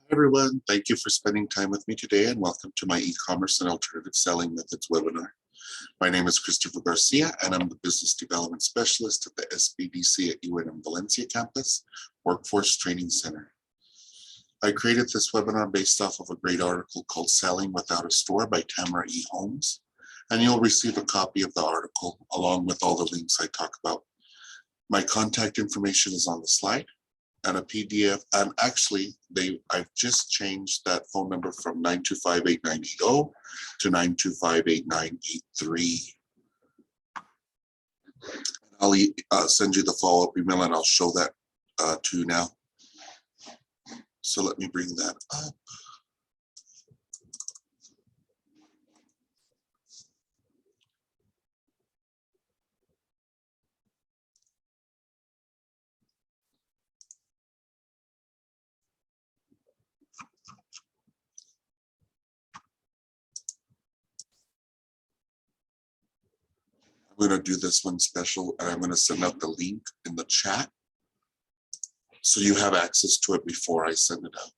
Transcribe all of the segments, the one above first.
Everyone, thank you for spending time with me today and welcome to my e-commerce and alternative selling methods webinar. My name is Christopher Garcia and I'm the Business Development Specialist at the SBDC at UNM Valencia campus, Workforce Training Center. I created this webinar based off of a great article called Selling Without a Store by Tamara E. Holmes, and you'll receive a copy of the article along with all the links I talk about. My contact information is on the slide. And a PDF, and actually I've just changed that phone number from 925-8980 to 925-8983. I'll send you the follow-up email and I'll show that to you now. So let me bring that up. I'm going to do this one special and I'm going to send out the link in the chat so you have access to it before I send it out.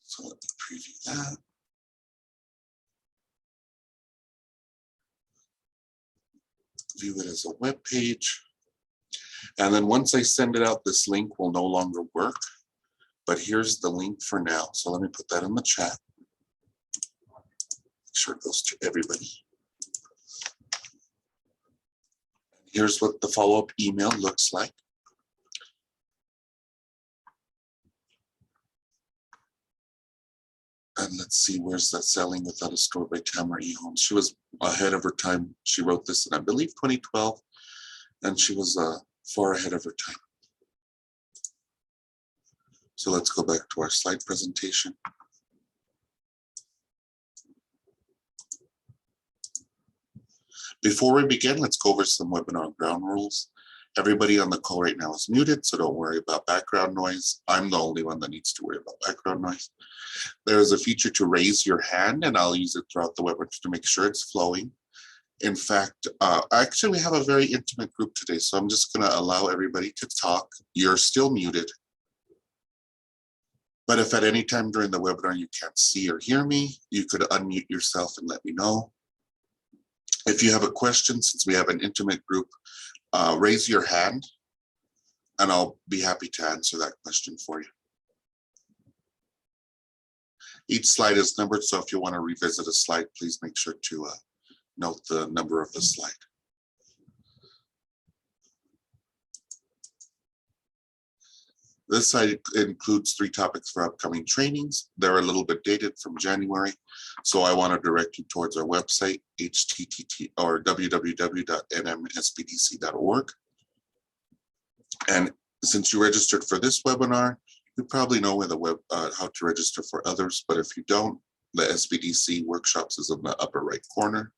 So let me preview that. View it as a web page. And then once I send it out, this link will no longer work, but here's the link for now. So let me put that in the chat. Make sure it goes to everybody. Here's what the follow-up email looks like. And let's see, where's that Selling Without a Store by Tamara E. Holmes. She was ahead of her time. She wrote this in, I believe, 2012, and she was far ahead of her time. So let's go back to our slide presentation. Before we begin, let's go over some webinar ground rules. Everybody on the call right now is muted, so don't worry about background noise. I'm the only one that needs to worry about background noise. There is a feature to raise your hand, and I'll use it throughout the webinar to make sure it's flowing. In fact, actually, we have a very intimate group today, so I'm just going to allow everybody to talk. You're still muted. But if at any time during the webinar you can't see or hear me, you could unmute yourself and let me know. If you have a question, since we have an intimate group, raise your hand, and I'll be happy to answer that question for you. Each slide is numbered, so if you want to revisit a slide, please make sure to note the number of the slide. This slide includes 3 topics for upcoming trainings. They're a little bit dated from January, so I want to direct you towards our website, www.nmsbdc.org. And since you registered for this webinar, you probably know where the how to register for others, but if you don't, the SBDC workshops is in the upper right corner.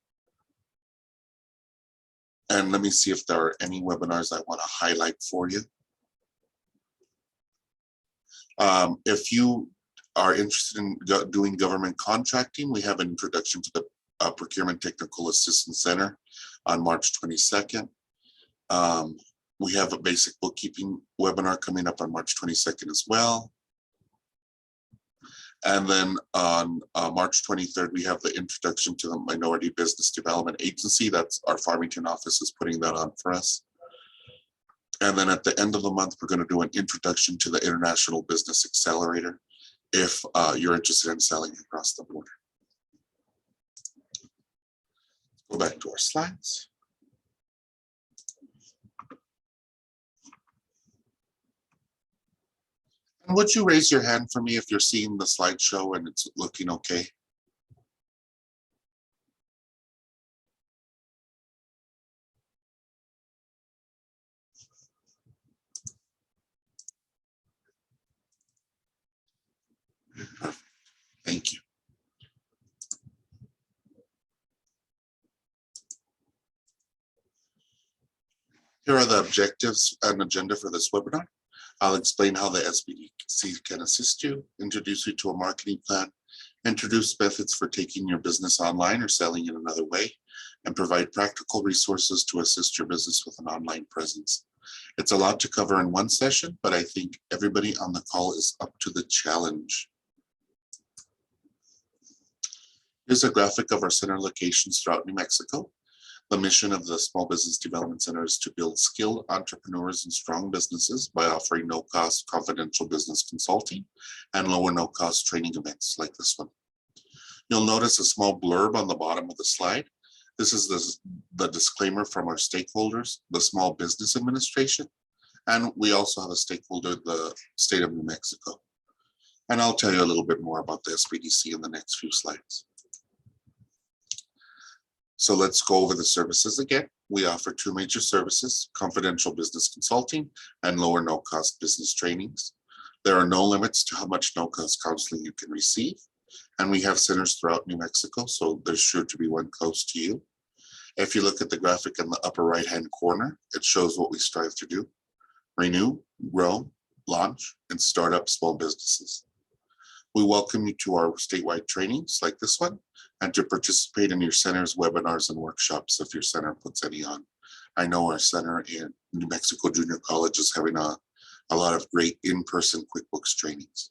And let me see if there are any webinars I want to highlight for you. If you are interested in doing government contracting, we have an introduction to the Procurement Technical Assistance Center on March 22nd. We have a basic bookkeeping webinar coming up on March 22nd as well. And then on March 23rd, we have the introduction to the Minority Business Development Agency. That's our Farmington office is putting that on for us. And then at the end of the month, we're going to do an introduction to the International Business Accelerator if you're interested in selling across the border. Go back to our slides. And would you raise your hand for me if you're seeing the slideshow and it's looking okay? Thank you. Here are the objectives and agenda for this webinar. I'll explain how the SBDC can assist you, introduce you to a marketing plan, introduce methods for taking your business online or selling in another way, and provide practical resources to assist your business with an online presence. It's a lot to cover in one session, but I think everybody on the call is up to the challenge. Here's a graphic of our center locations throughout New Mexico. The mission of the Small Business Development Center is to build skilled entrepreneurs and strong businesses by offering no-cost confidential business consulting and low or no-cost training events like this one. You'll notice a small blurb on the bottom of the slide. This is the disclaimer from our stakeholders, the Small Business Administration, and we also have a stakeholder, the state of New Mexico. And I'll tell you a little bit more about the SBDC in the next few slides. So let's go over the services again. We offer two major services, confidential business consulting and low or no cost business trainings. There are no limits to how much no cost counseling you can receive. And we have centers throughout New Mexico, so there's sure to be one close to you. If you look at the graphic in the upper right-hand corner, it shows what we strive to do: renew, grow, launch, and start up small businesses. We welcome you to our statewide trainings like this one, and to participate in your center's webinars and workshops if your center puts any on. I know our center in New Mexico Junior College is having a lot of great in-person QuickBooks trainings.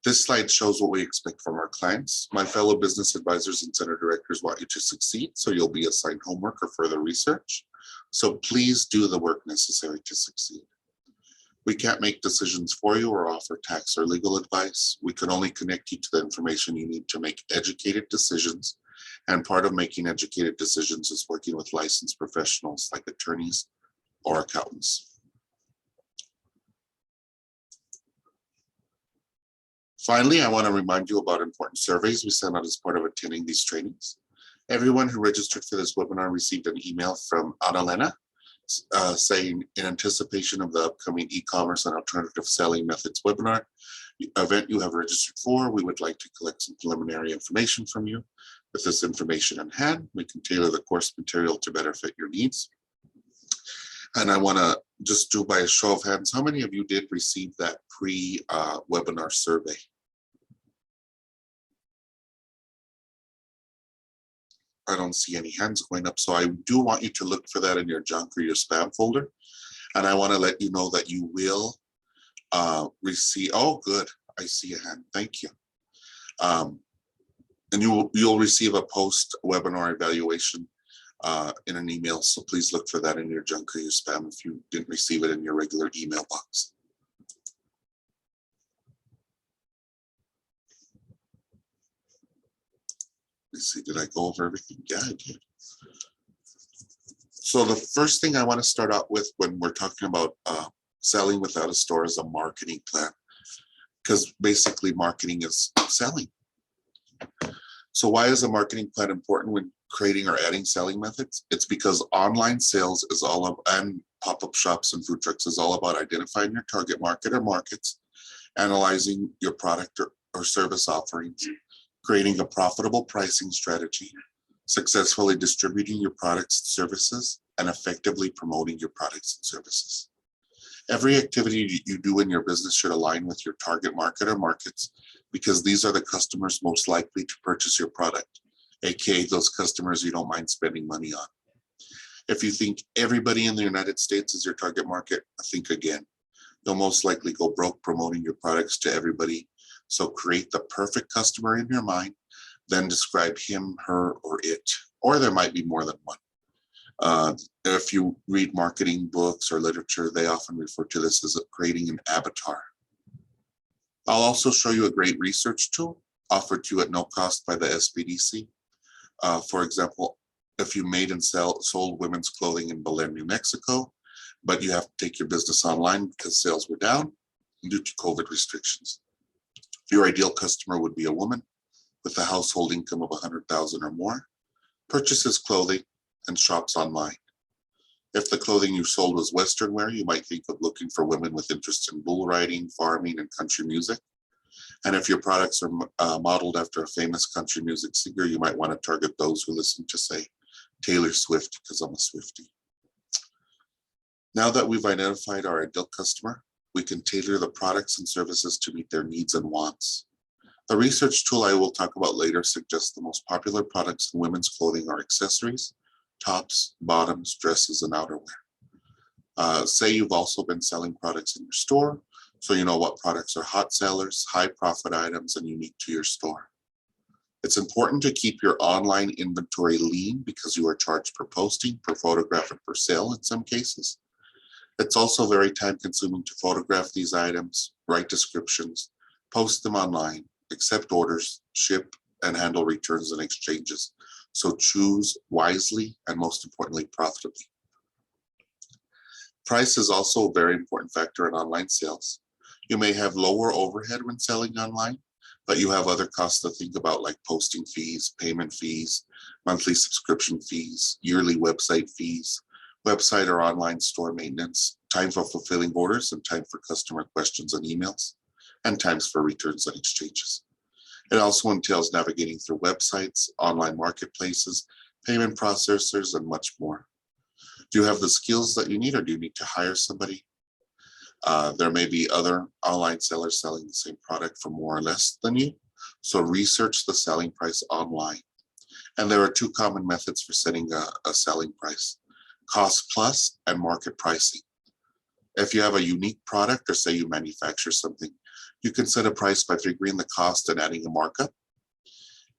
This slide shows what we expect from our clients. My fellow business advisors and center directors want you to succeed, so you'll be assigned homework or further research. So please do the work necessary to succeed. We can't make decisions for you or offer tax or legal advice. We can only connect you to the information you need to make educated decisions. And part of making educated decisions is working with licensed professionals like attorneys or accountants. Finally, I want to remind you about important surveys we sent out as part of attending these trainings. Everyone who registered for this webinar received an email from Analyst saying, in anticipation of the upcoming e-commerce and alternative selling methods webinar event you have registered for, we would like to collect some preliminary information from you. With this information in hand, we can tailor the course material to better fit your needs. And I want to just do by a show of hands, how many of you did receive that pre-webinar survey? I don't see any hands going up, so I do want you to look for that in your junk or your spam folder. And I want to let you know that you will receive, oh good, I see a hand, thank you. And you'll receive a post-webinar evaluation in an email, so please look for that in your junk or your spam if you didn't receive it in your regular email box. Let's see, did I go over everything? Yeah, I did. So the first thing I want to start out with when we're talking about selling without a store is a marketing plan, because basically marketing is selling. So why is a marketing plan important when creating or adding selling methods? It's because online sales is all of, and pop-up shops and food trucks is all about identifying your target market or markets, analyzing your product or service offerings, creating a profitable pricing strategy, successfully distributing your products and services, and effectively promoting your products and services. Every activity you do in your business should align with your target market or markets, because these are the customers most likely to purchase your product, aka those customers you don't mind spending money on. If you think everybody in the United States is your target market, think again. You'll most likely go broke promoting your products to everybody. So create the perfect customer in your mind, then describe him, her, or it, or there might be more than one. If you read marketing books or literature, they often refer to this as creating an avatar. I'll also show you a great research tool offered to you at no cost by the SBDC. For example, if you made and sold women's clothing in Belen, New Mexico, but you have to take your business online because sales were down due to COVID restrictions. Your ideal customer would be a woman with a household income of $100,000 or more, purchases clothing and shops online. If the clothing you sold was Western wear, you might think of looking for women with interest in bull riding, farming, and country music. And if your products are modeled after a famous country music singer, you might want to target those who listen to, say, Taylor Swift, because I'm a Swiftie. Now that we've identified our ideal customer, we can tailor the products and services to meet their needs and wants. The research tool I will talk about later suggests the most popular products in women's clothing are accessories, tops, bottoms, dresses, and outerwear. Say you've also been selling products in your store, so you know what products are hot sellers, high profit items, and unique to your store. It's important to keep your online inventory lean because you are charged per posting, per photograph, and per sale in some cases. It's also very time consuming to photograph these items, write descriptions, post them online, accept orders, ship, and handle returns and exchanges. So choose wisely and most importantly, profitably. Price is also a very important factor in online sales. You may have lower overhead when selling online, but you have other costs to think about like posting fees, payment fees, monthly subscription fees, yearly website fees, website or online store maintenance, time for fulfilling orders and time for customer questions and emails, and times for returns and exchanges. It also entails navigating through websites, online marketplaces, payment processors, and much more. Do you have the skills that you need, or do you need to hire somebody? There may be other online sellers selling the same product for more or less than you. So research the selling price online. And there are two common methods for setting a selling price: cost plus and market pricing. If you have a unique product, or say you manufacture something, you can set a price by figuring the cost and adding a markup.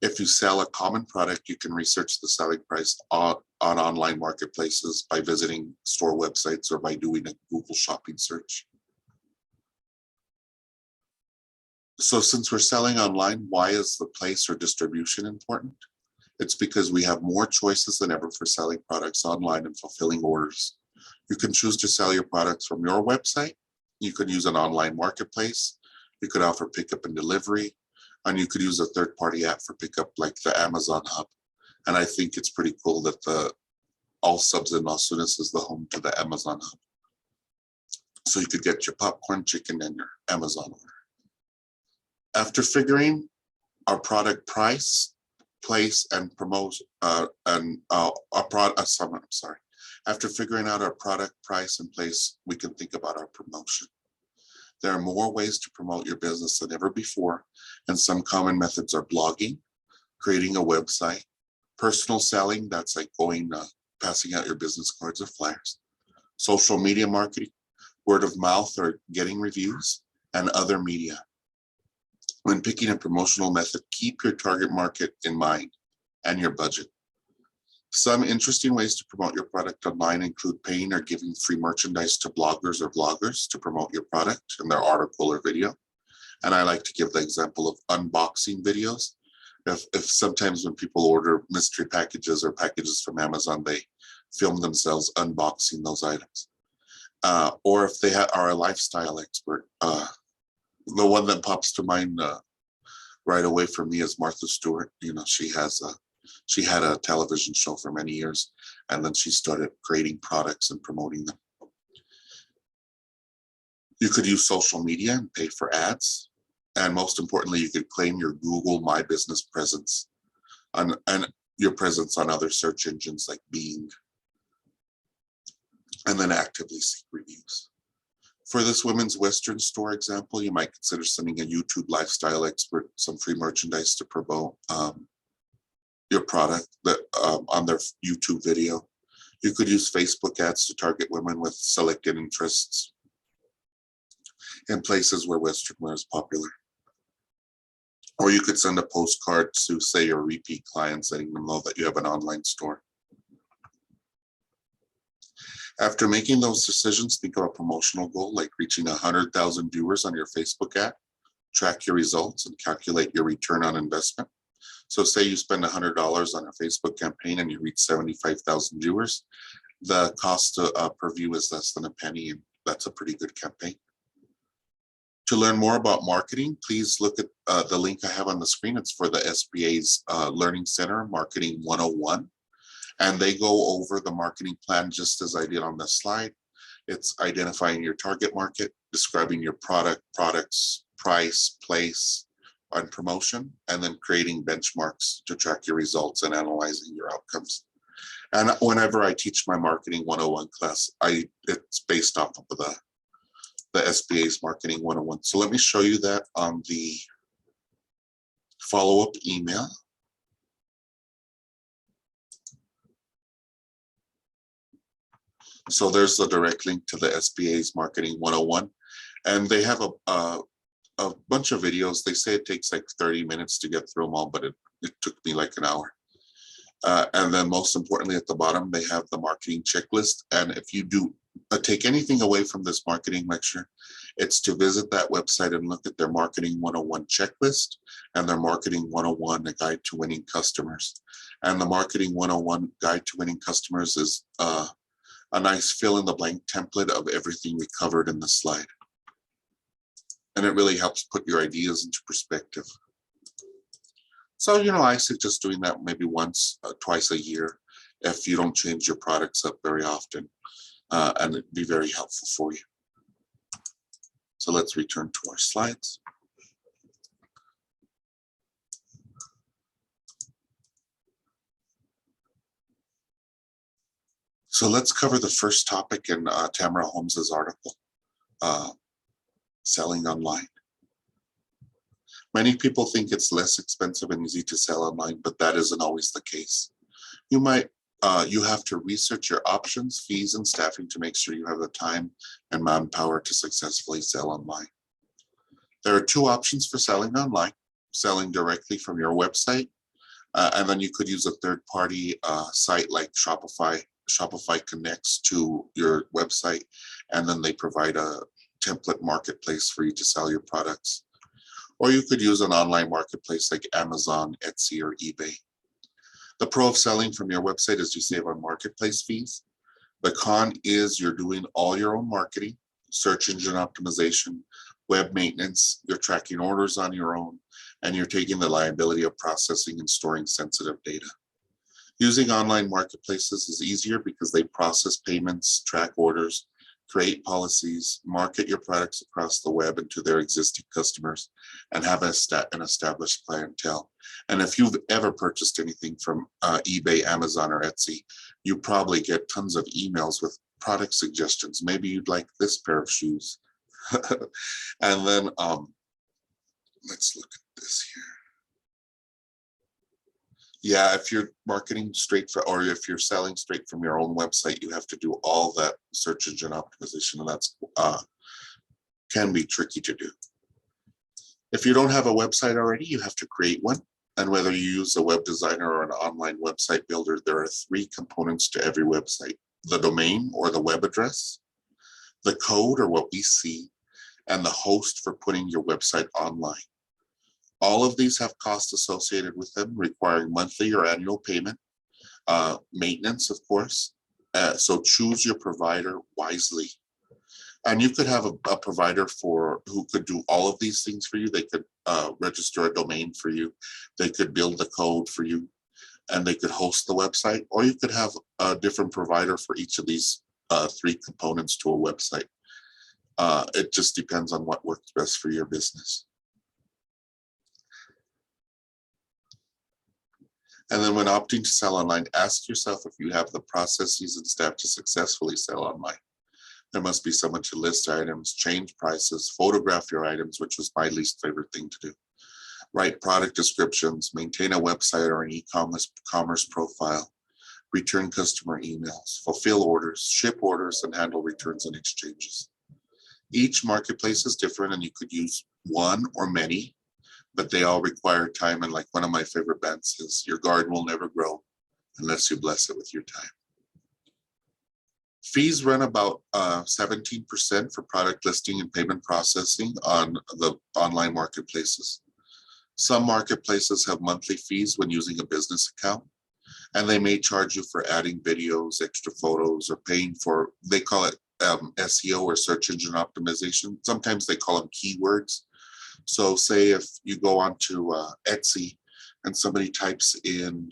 If you sell a common product, you can research the selling price on online marketplaces by visiting store websites or by doing a Google shopping search. So since we're selling online, why is the place or distribution important? It's because we have more choices than ever for selling products online and fulfilling orders. You can choose to sell your products from your website. You could use an online marketplace. You could offer pickup and delivery, and you could use a third-party app for pickup like the Amazon Hub. And I think it's pretty cool that the All Subs in Las Vegas is the home to the Amazon Hub. So you could get your popcorn, chicken, and your Amazon order. After figuring our product price, place, and promotion, After figuring out our product price and place, we can think about our promotion. There are more ways to promote your business than ever before, and some common methods are blogging, creating a website, personal selling, that's like passing out your business cards or flyers, social media marketing, word of mouth or getting reviews, and other media. When picking a promotional method, keep your target market in mind and your budget. Some interesting ways to promote your product online include paying or giving free merchandise to bloggers or vloggers to promote your product in their article or video. And I like to give the example of unboxing videos. If sometimes when people order mystery packages or packages from Amazon, they film themselves unboxing those items. Or if they are a lifestyle expert. The one that pops to mind right away for me is Martha Stewart. You know, she had a television show for many years, and then she started creating products and promoting them. You could use social media and pay for ads. And most importantly, you could claim your Google My Business presence and your presence on other search engines like Bing, and then actively seek reviews. For this women's Western store example, you might consider sending a YouTube lifestyle expert some free merchandise to promote your product on their YouTube video. You could use Facebook ads to target women with selected interests in places where Western wear is popular. Or you could send a postcard to, say, your repeat clients, letting them know that you have an online store. After making those decisions, think of a promotional goal like reaching 100,000 viewers on your Facebook ad, track your results, and calculate your return on investment. So say you spend $100 on a Facebook campaign and you reach 75,000 viewers, the cost per view is less than a penny, and that's a pretty good campaign. To learn more about marketing, please look at the link I have on the screen. It's for the SBA's Learning Center, Marketing 101. And they go over the marketing plan just as I did on this slide. It's identifying your target market, describing your products, price, place, and promotion, and then creating benchmarks to track your results and analyzing your outcomes. And whenever I teach my Marketing 101 class, it's based off of the SBA's Marketing 101. So let me show you that on the follow-up email. So there's the direct link to the SBA's Marketing 101. And they have a bunch of videos. They say it takes like 30 minutes to get through them all, but it took me like an hour. And then most importantly, at the bottom, they have the marketing checklist. And if you do take anything away from this marketing lecture, it's to visit that website and look at their Marketing 101 checklist and their Marketing 101, a guide to winning customers. And the Marketing 101 guide to winning customers is a nice fill in the blank template of everything we covered in the slide. And it really helps put your ideas into perspective. So, I suggest doing that maybe once, twice a year if you don't change your products up very often, and it'd be very helpful for you. So let's return to our slides. So let's cover the first topic in Tamara Holmes's article, selling online. Many people think it's less expensive and easy to sell online, but that isn't always the case. You have to research your options, fees, and staffing to make sure you have the time and manpower to successfully sell online. There are two options for selling online: selling directly from your website, and then you could use a third-party site like Shopify. Shopify connects to your website, and then they provide a template marketplace for you to sell your products. Or you could use an online marketplace like Amazon, Etsy, or eBay. The pro of selling from your website is you save on marketplace fees. The con is you're doing all your own marketing, search engine optimization, web maintenance, you're tracking orders on your own, and you're taking the liability of processing and storing sensitive data. Using online marketplaces is easier because they process payments, track orders, create policies, market your products across the web and to their existing customers, and have an established clientele. And if you've ever purchased anything from eBay, Amazon, or Etsy, you probably get tons of emails with product suggestions. Maybe you'd like this pair of shoes. And then let's look at this here. Yeah, if you're marketing or if you're selling straight from your own website, you have to do all that search engine optimization, and that's can be tricky to do. If you don't have a website already, you have to create one. And whether you use a web designer or an online website builder, there are three components to every website: the domain or the web address, the code or what we see, and the host for putting your website online. All of these have costs associated with them, requiring monthly or annual payment, maintenance, of course. So choose your provider wisely. And you could have a provider who could do all of these things for you. They could register a domain for you. They could build the code for you, and they could host the website. Or you could have a different provider for each of these three components to a website. It just depends on what works best for your business. And then when opting to sell online, ask yourself if you have the processes and staff to successfully sell online. There must be someone to list items, change prices, photograph your items, which was my least favorite thing to do, write product descriptions, maintain a website or an e-commerce profile, return customer emails, fulfill orders, ship orders, and handle returns and exchanges. Each marketplace is different, and you could use one or many, but they all require time. And like one of my favorite bands is, your garden will never grow unless you bless it with your time. Fees run about 17% for product listing and payment processing on the online marketplaces. Some marketplaces have monthly fees when using a business account, and they may charge you for adding videos, extra photos, or paying for, they call it SEO or search engine optimization. Sometimes they call them keywords. So say if you go onto Etsy and somebody types in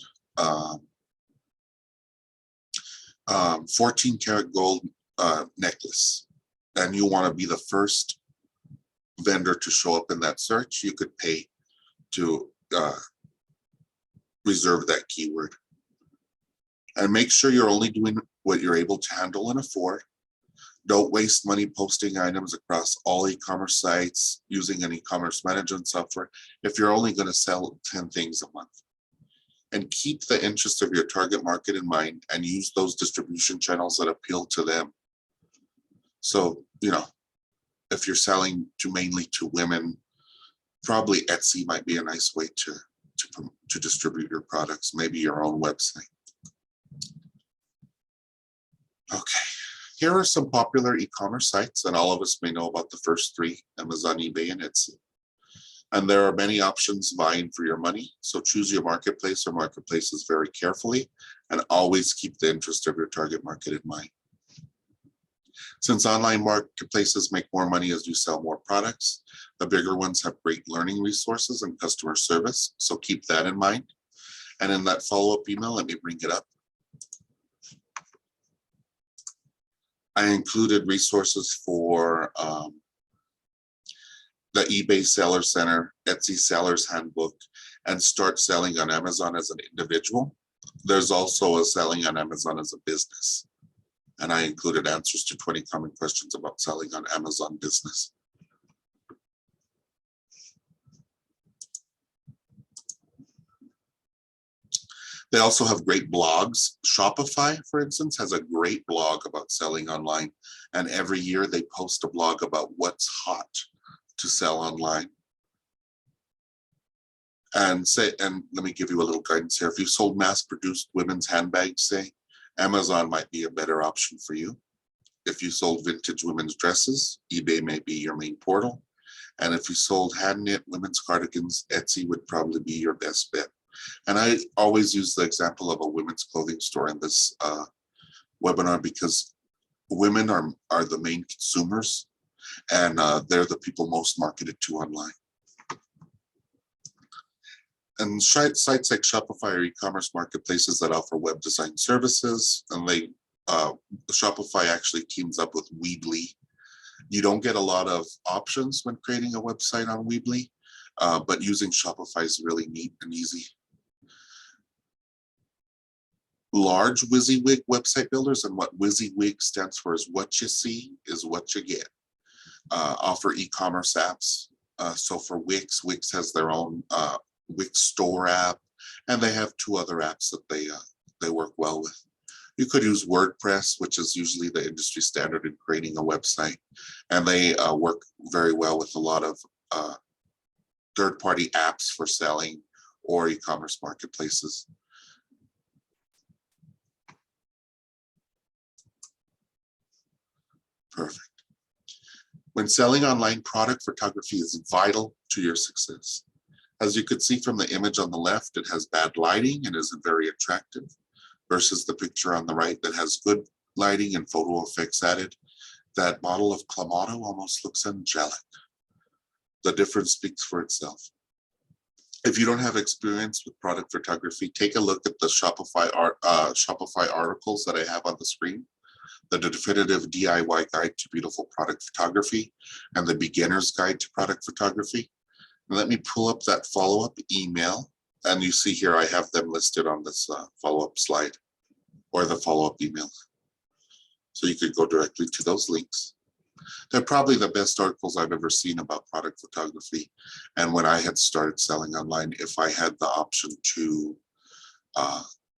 14 karat gold necklace, and you want to be the first vendor to show up in that search, you could pay to reserve that keyword. And make sure you're only doing what you're able to handle and afford. Don't waste money posting items across all e-commerce sites using an e-commerce management software if you're only going to sell 10 things a month. And keep the interest of your target market in mind and use those distribution channels that appeal to them. So, if you're selling mainly to women, probably Etsy might be a nice way to distribute your products, maybe your own website. Okay. Here are some popular e-commerce sites, and all of us may know about the first three, Amazon, eBay, and Etsy. And there are many options vying for your money, so choose your marketplace or marketplaces very carefully, and always keep the interest of your target market in mind. Since online marketplaces make more money as you sell more products, the bigger ones have great learning resources and customer service, so keep that in mind. And in that follow-up email, let me bring it up. I included resources for the eBay Seller Center, Etsy Seller's Handbook, and Start Selling on Amazon as an individual. There's also a Selling on Amazon as a business. And I included answers to 20 common questions about selling on Amazon business. They also have great blogs. Shopify, for instance, has a great blog about selling online. And every year they post a blog about what's hot to sell online. And let me give you a little guidance here. If you sold mass-produced women's handbags, say, Amazon might be a better option for you. If you sold vintage women's dresses, eBay may be your main portal. And if you sold hand-knit women's cardigans, Etsy would probably be your best bet. And I always use the example of a women's clothing store in this webinar because women are the main consumers, and they're the people most marketed to online. And sites like Shopify are e-commerce marketplaces that offer web design services, and Shopify actually teams up with Weebly. You don't get a lot of options when creating a website on Weebly, but using Shopify is really neat and easy. Large WYSIWYG website builders, and what WYSIWYG stands for is what you see is what you get, offer e-commerce apps. So for Wix has their own Wix store app, and they have two other apps that they work well with. You could use WordPress, which is usually the industry standard in creating a website, and they work very well with a lot of third-party apps for selling or e-commerce marketplaces. Perfect. When selling online, product photography is vital to your success. As you could see from the image on the left, it has bad lighting and isn't very attractive, versus the picture on the right that has good lighting and photo effects added. That bottle of Clamato almost looks angelic. The difference speaks for itself. If you don't have experience with product photography, take a look at the Shopify articles that I have on the screen. The Definitive DIY Guide to Beautiful Product Photography and the Beginner's Guide to Product Photography. And let me pull up that follow-up email. And you see here, I have them listed on this follow-up slide or the follow-up email. So you could go directly to those links. They're probably the best articles I've ever seen about product photography. And when I had started selling online, if I had the option to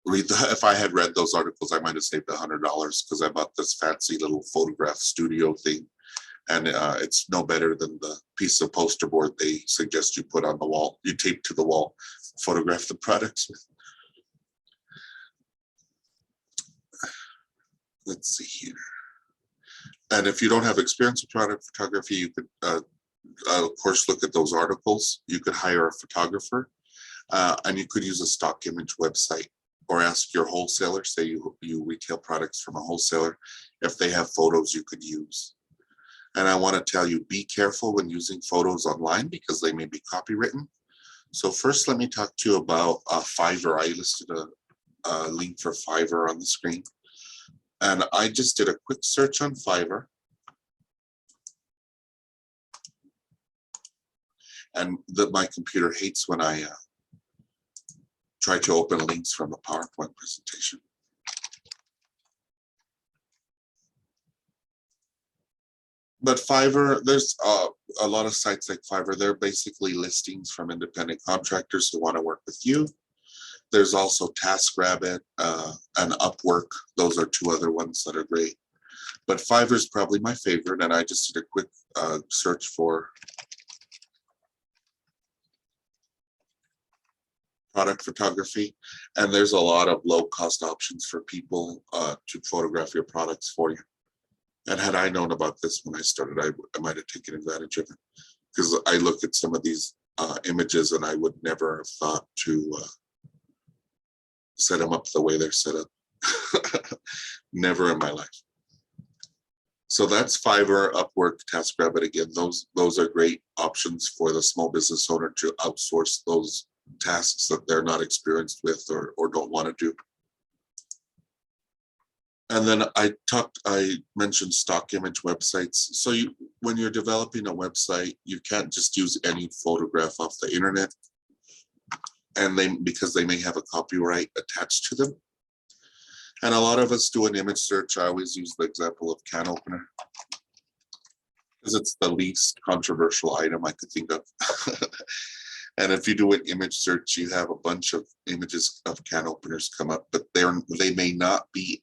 if I had read those articles, I might have saved $100 because I bought this fancy little photograph studio thing. And it's no better than the piece of poster board they suggest you put on the wall. You tape to the wall, photograph the products with. Let's see here. And if you don't have experience with product photography, you could, of course, look at those articles. You could hire a photographer, and you could use a stock image website, or ask your wholesaler, say you retail products from a wholesaler, if they have photos you could use. And I want to tell you, be careful when using photos online because they may be copywritten. So first, let me talk to you about Fiverr. I listed a link for Fiverr on the screen. And I just did a quick search on Fiverr. And my computer hates when I try to open links from a PowerPoint presentation. But Fiverr, there's a lot of sites like Fiverr. They're basically listings from independent contractors who want to work with you. There's also TaskRabbit and Upwork. Those are two other ones that are great. But Fiverr is probably my favorite, and I just did a quick search for product photography, and there's a lot of low-cost options for people to photograph your products for you. And had I known about this when I started, I might have taken advantage of it, because I look at some of these images and I would never have thought to set them up the way they're set up. Never in my life. So that's Fiverr, Upwork, TaskRabbit. Again, those are great options for the small business owner to outsource those tasks that they're not experienced with or don't want to do. And then I mentioned stock image websites. So when you're developing a website, you can't just use any photograph off the internet, and because they may have a copyright attached to them. And a lot of us do an image search. I always use the example of can opener, because it's the least controversial item I could think of. And if you do an image search, you have a bunch of images of can openers come up, but they may not be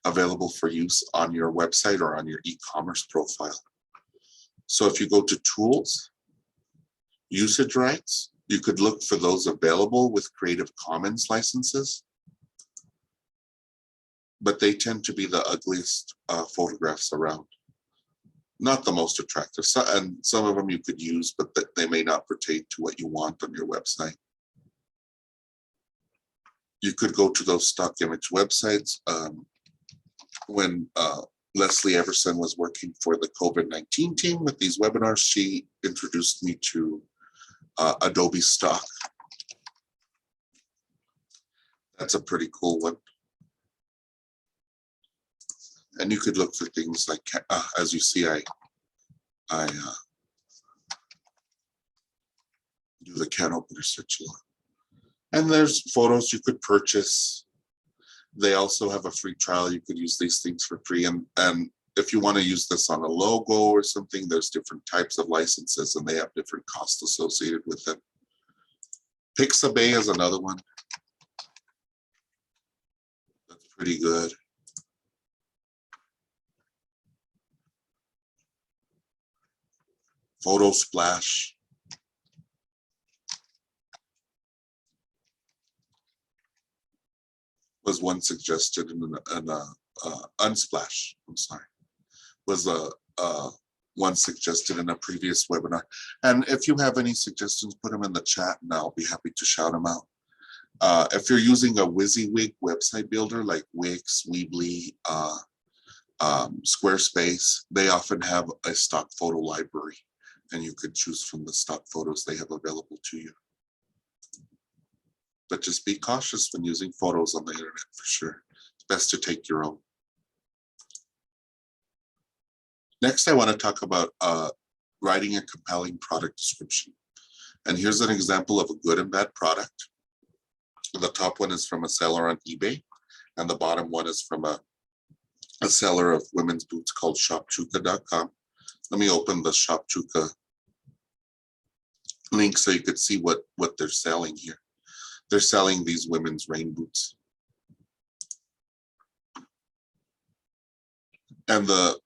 available for use on your website or on your e-commerce profile. So if you go to tools, usage rights, you could look for those available with Creative Commons licenses, but they tend to be the ugliest photographs around. Not the most attractive, and some of them you could use, but they may not pertain to what you want on your website. You could go to those stock image websites. When Leslie Everson was working for the COVID-19 team with these webinars, she introduced me to Adobe Stock. That's a pretty cool one. And you could look for things like, as you see, I do the can opener search a lot. And there's photos you could purchase. They also have a free trial. You could use these things for free. And if you want to use this on a logo or something, there's different types of licenses, and they have different costs associated with them. Pixabay is another one. That's pretty good. Photo Splash. Was one suggested in Unsplash. I'm sorry. Was one suggested in a previous webinar. And if you have any suggestions, put them in the chat, and I'll be happy to shout them out. If you're using a WYSIWYG website builder like Wix, Weebly, Squarespace, they often have a stock photo library, and you could choose from the stock photos they have available to you. But just be cautious when using photos on the internet, for sure. It's best to take your own. Next, I want to talk about writing a compelling product description. And here's an example of a good and bad product. The top one is from a seller on eBay, and the bottom one is from a seller of women's boots called shopchuka.com. Let me open the Shopchuka link so you could see what they're selling here. They're selling these women's rain boots. And let's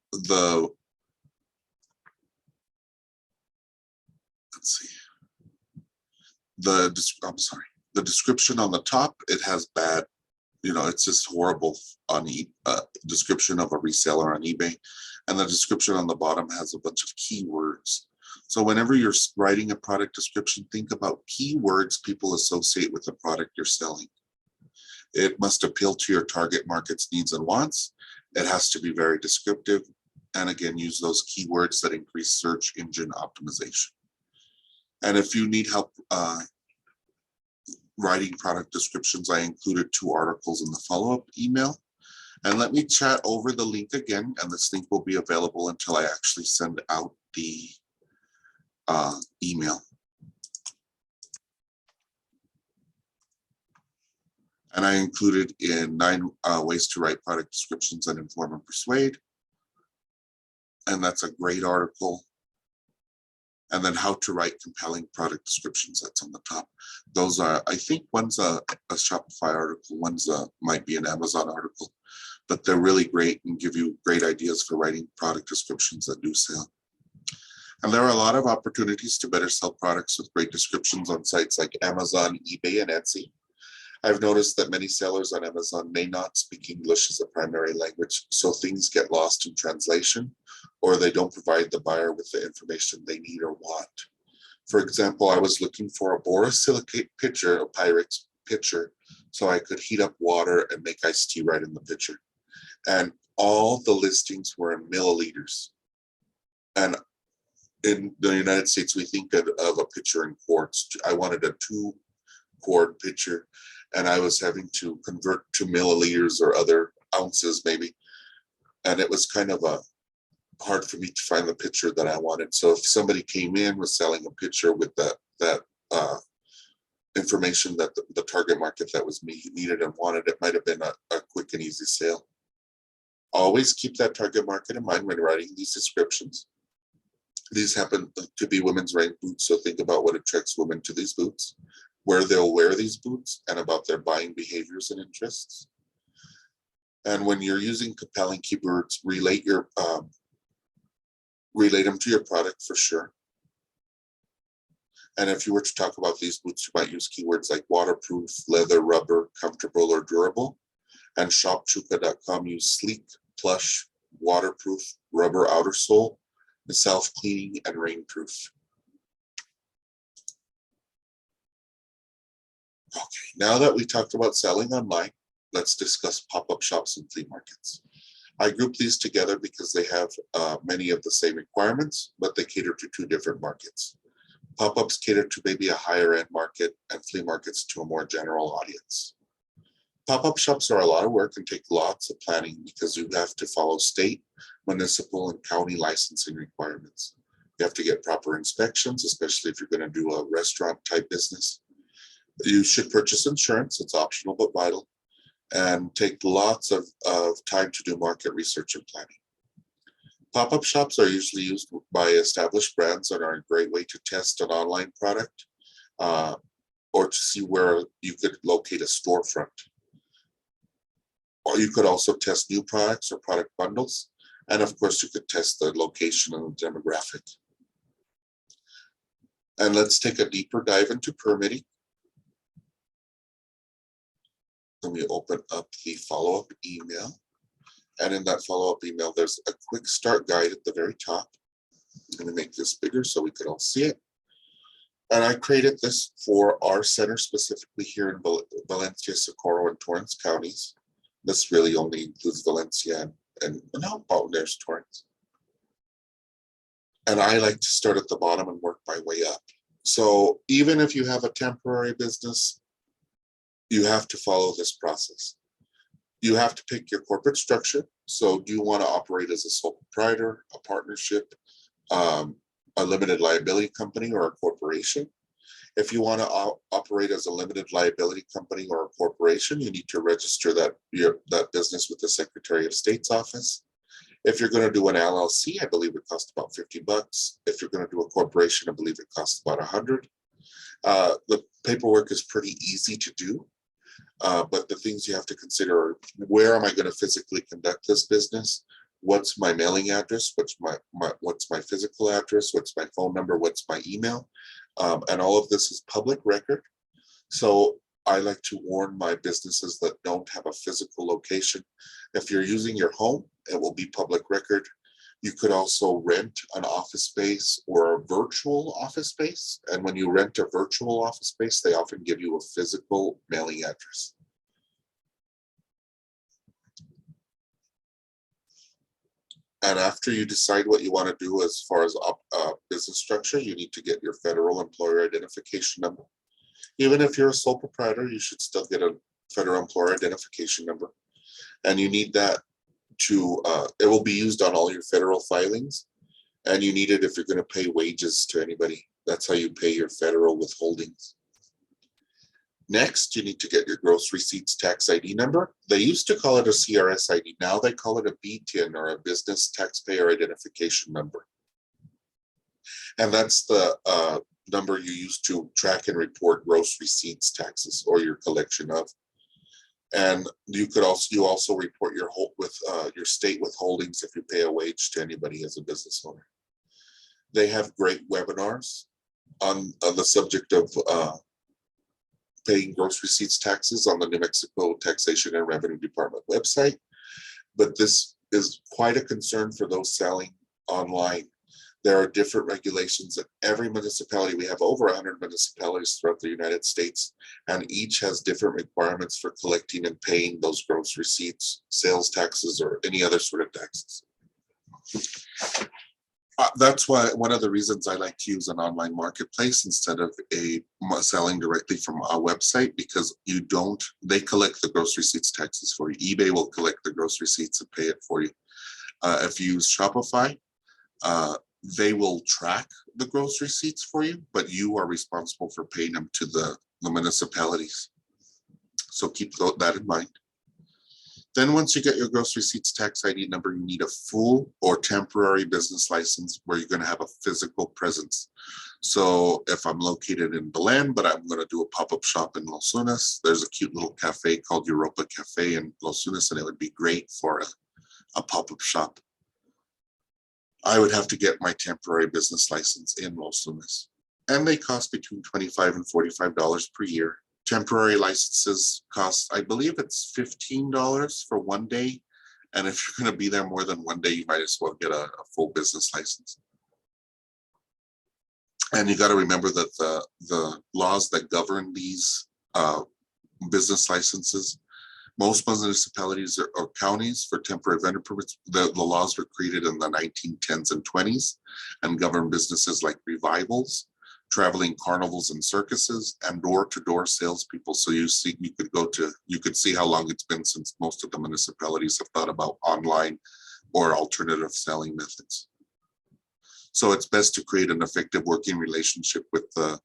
see, I'm sorry, the description on the top, it has bad, it's just horrible on description of a reseller on eBay. And the description on the bottom has a bunch of keywords. So whenever you're writing a product description, think about keywords people associate with the product you're selling. It must appeal to your target market's needs and wants. It has to be very descriptive. And again, use those keywords that increase search engine optimization. And if you need help writing product descriptions, I included 2 articles in the follow-up email. And let me chat over the link again, and this link will be available until I actually send out the email. And I included in 9 ways to write product descriptions and inform and persuade. and that's a great article. And then how to write compelling product descriptions, that's on the top. Those are, I think one's a Shopify article, one's might be an Amazon article, but they're really great and give you great ideas for writing product descriptions that do sell. And there are a lot of opportunities to better sell products with great descriptions on sites like Amazon, eBay, and Etsy. I've noticed that many sellers on Amazon may not speak English as a primary language, so things get lost in translation, or they don't provide the buyer with the information they need or want. For example, I was looking for a borosilicate pitcher, a Pyrex pitcher, so I could heat up water and make iced tea right in the pitcher. And all the listings were in milliliters. And in the United States, we think of a pitcher in quarts. I wanted a 2-quart pitcher, and I was having to convert to milliliters or other ounces maybe. And it was kind of hard for me to find the pitcher that I wanted. So if somebody came in, was selling a pitcher with that information that the target market that was needed and wanted, it might have been a quick and easy sale. Always keep that target market in mind when writing these descriptions. These happen to be women's rain boots, so think about what attracts women to these boots, where they'll wear these boots, and about their buying behaviors and interests. And when you're using compelling keywords, relate them to your product for sure. And if you were to talk about these boots, you might use keywords like waterproof, leather, rubber, comfortable, or durable. And shopchuka.com use sleek, plush, waterproof, rubber outer sole, self-cleaning, and rainproof. Okay, now that we talked about selling online, let's discuss pop-up shops and flea markets. I group these together because they have many of the same requirements, but they cater to 2 different markets. Pop-ups cater to maybe a higher end market, and flea markets to a more general audience. Pop-up shops are a lot of work and take lots of planning because you have to follow state, municipal, and county licensing requirements. You have to get proper inspections, especially if you're going to do a restaurant type business. You should purchase insurance, it's optional but vital, and take lots of time to do market research and planning. Pop-up shops are usually used by established brands and are a great way to test an online product or to see where you could locate a storefront. Or you could also test new products or product bundles. And of course, you could test the location and the demographic. And let's take a deeper dive into permitting. Then we open up the follow-up email. And in that follow-up email, there's a quick start guide at the very top. I'm going to make this bigger so we can all see it. And I created this for our center, specifically here in Valencia, Socorro, and Torrance counties. This really only includes Valencia and no, oh, there's Torrance. And I like to start at the bottom and work my way up. So even if you have a temporary business, you have to follow this process. You have to pick your corporate structure. So do you want to operate as a sole proprietor, a partnership, a limited liability company, or a corporation? If you want to operate as a limited liability company or a corporation, you need to register that business with the Secretary of State's office. If you're going to do an LLC, I believe it costs about $50. If you're going to do a corporation, I believe it costs about $100. The paperwork is pretty easy to do, but the things you have to consider are: where am I going to physically conduct this business? What's my mailing address? What's my physical address? What's my phone number? What's my email? And all of this is public record. So I like to warn my businesses that don't have a physical location. If you're using your home, it will be public record. You could also rent an office space or a virtual office space. And when you rent a virtual office space, they often give you a physical mailing address. And after you decide what you want to do as far as business structure, you need to get your federal employer identification number. Even if you're a sole proprietor, you should still get a federal employer identification number. And you need that to, it will be used on all your federal filings. And you need it if you're going to pay wages to anybody. That's how you pay your federal withholdings. Next, you need to get your gross receipts tax ID number. They used to call it a CRS ID. Now they call it a BTIN, or a business taxpayer identification number. And that's the number you use to track and report gross receipts taxes, or your collection of. And you also report your your state withholdings if you pay a wage to anybody as a business owner. They have great webinars on the subject of paying gross receipts taxes on the New Mexico Taxation and Revenue Department website. But this is quite a concern for those selling online. There are different regulations in every municipality. We have over 100 municipalities throughout the United States, and each has different requirements for collecting and paying those gross receipts, sales taxes, or any other sort of taxes. That's why one of the reasons I like to use an online marketplace instead of selling directly from our website, because they collect the gross receipts taxes for you. eBay will collect the gross receipts and pay it for you. If you use Shopify, they will track the gross receipts for you, but you are responsible for paying them to the municipalities. So keep that in mind. Then once you get your gross receipts tax ID number, you need a full or temporary business license where you're going to have a physical presence. So if I'm located in Belen, but I'm going to do a pop-up shop in Los Lunas, there's a cute little cafe called Europa Cafe in Los Lunas, and it would be great for a pop-up shop. I would have to get my temporary business license in Los Lunas, and they cost between $25 and $45 per year. Temporary licenses cost, I believe it's $15 for one day. And if you're going to be there more than one day, you might as well get a full business license. And you got to remember that the laws that govern these business licenses, most municipalities or counties for temporary vendor permits, the laws were created in the 1910s and 20s and govern businesses like revivals, traveling carnivals and circuses, and door-to-door salespeople. So you could see how long it's been since most of the municipalities have thought about online or alternative selling methods. So it's best to create an effective working relationship with the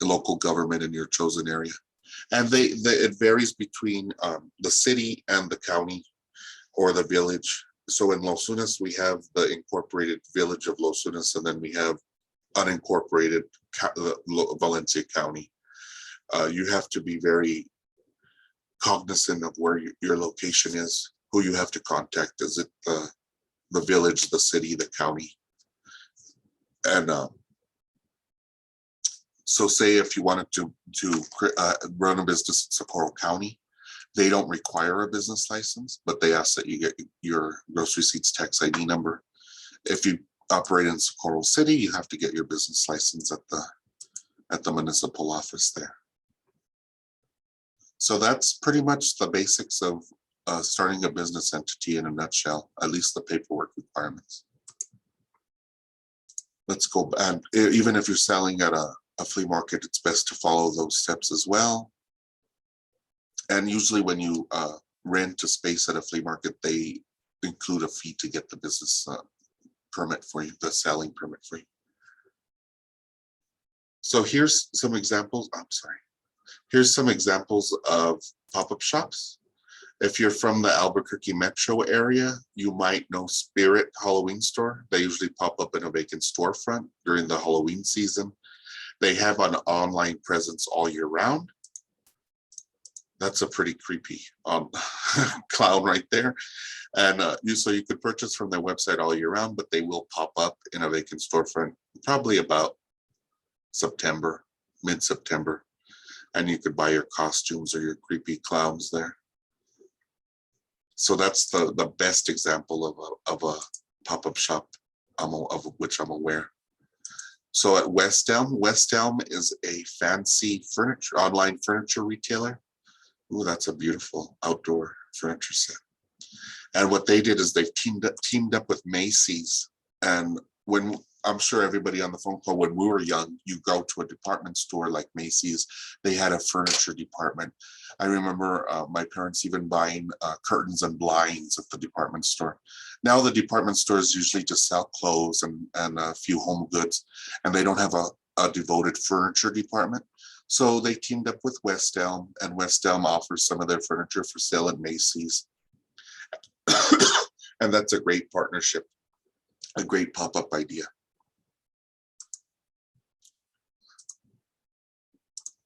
local government in your chosen area. And it varies between the city and the county or the village. So in Los Lunas, we have the incorporated village of Los Lunas, and then we have unincorporated Valencia County. You have to be very cognizant of where your location is, who you have to contact. Is it the village, the city, the county? And so say if you wanted to run a business in Socorro County, they don't require a business license, but they ask that you get your gross receipts tax ID number. If you operate in Socorro City, you have to get your business license at the municipal office there. So that's pretty much the basics of starting a business entity in a nutshell, at least the paperwork requirements. Let's go, and even if you're selling at a flea market, it's best to follow those steps as well. And usually when you rent a space at a flea market, they include a fee to get the business permit for you, the selling permit for you. So here's some examples. Here's some examples of pop-up shops. If you're from the Albuquerque metro area, you might know Spirit Halloween Store. They usually pop up in a vacant storefront during the Halloween season. They have an online presence all year round. That's a pretty creepy clown right there. And so you could purchase from their website all year round, but they will pop up in a vacant storefront probably about September, mid-September. And you could buy your costumes or your creepy clowns there. So that's the best example of a pop-up shop of which I'm aware. So at West Elm is a fancy online furniture retailer. Ooh, that's a beautiful outdoor furniture set. And what they did is they've teamed up with Macy's. And I'm sure everybody on the phone call, when we were young, you go to a department store like Macy's, they had a furniture department. I remember my parents even buying curtains and blinds at the department store. Now the department stores usually just sell clothes and a few home goods, and they don't have a devoted furniture department. So they teamed up with West Elm, and West Elm offers some of their furniture for sale at Macy's. And that's a great partnership, a great pop-up idea.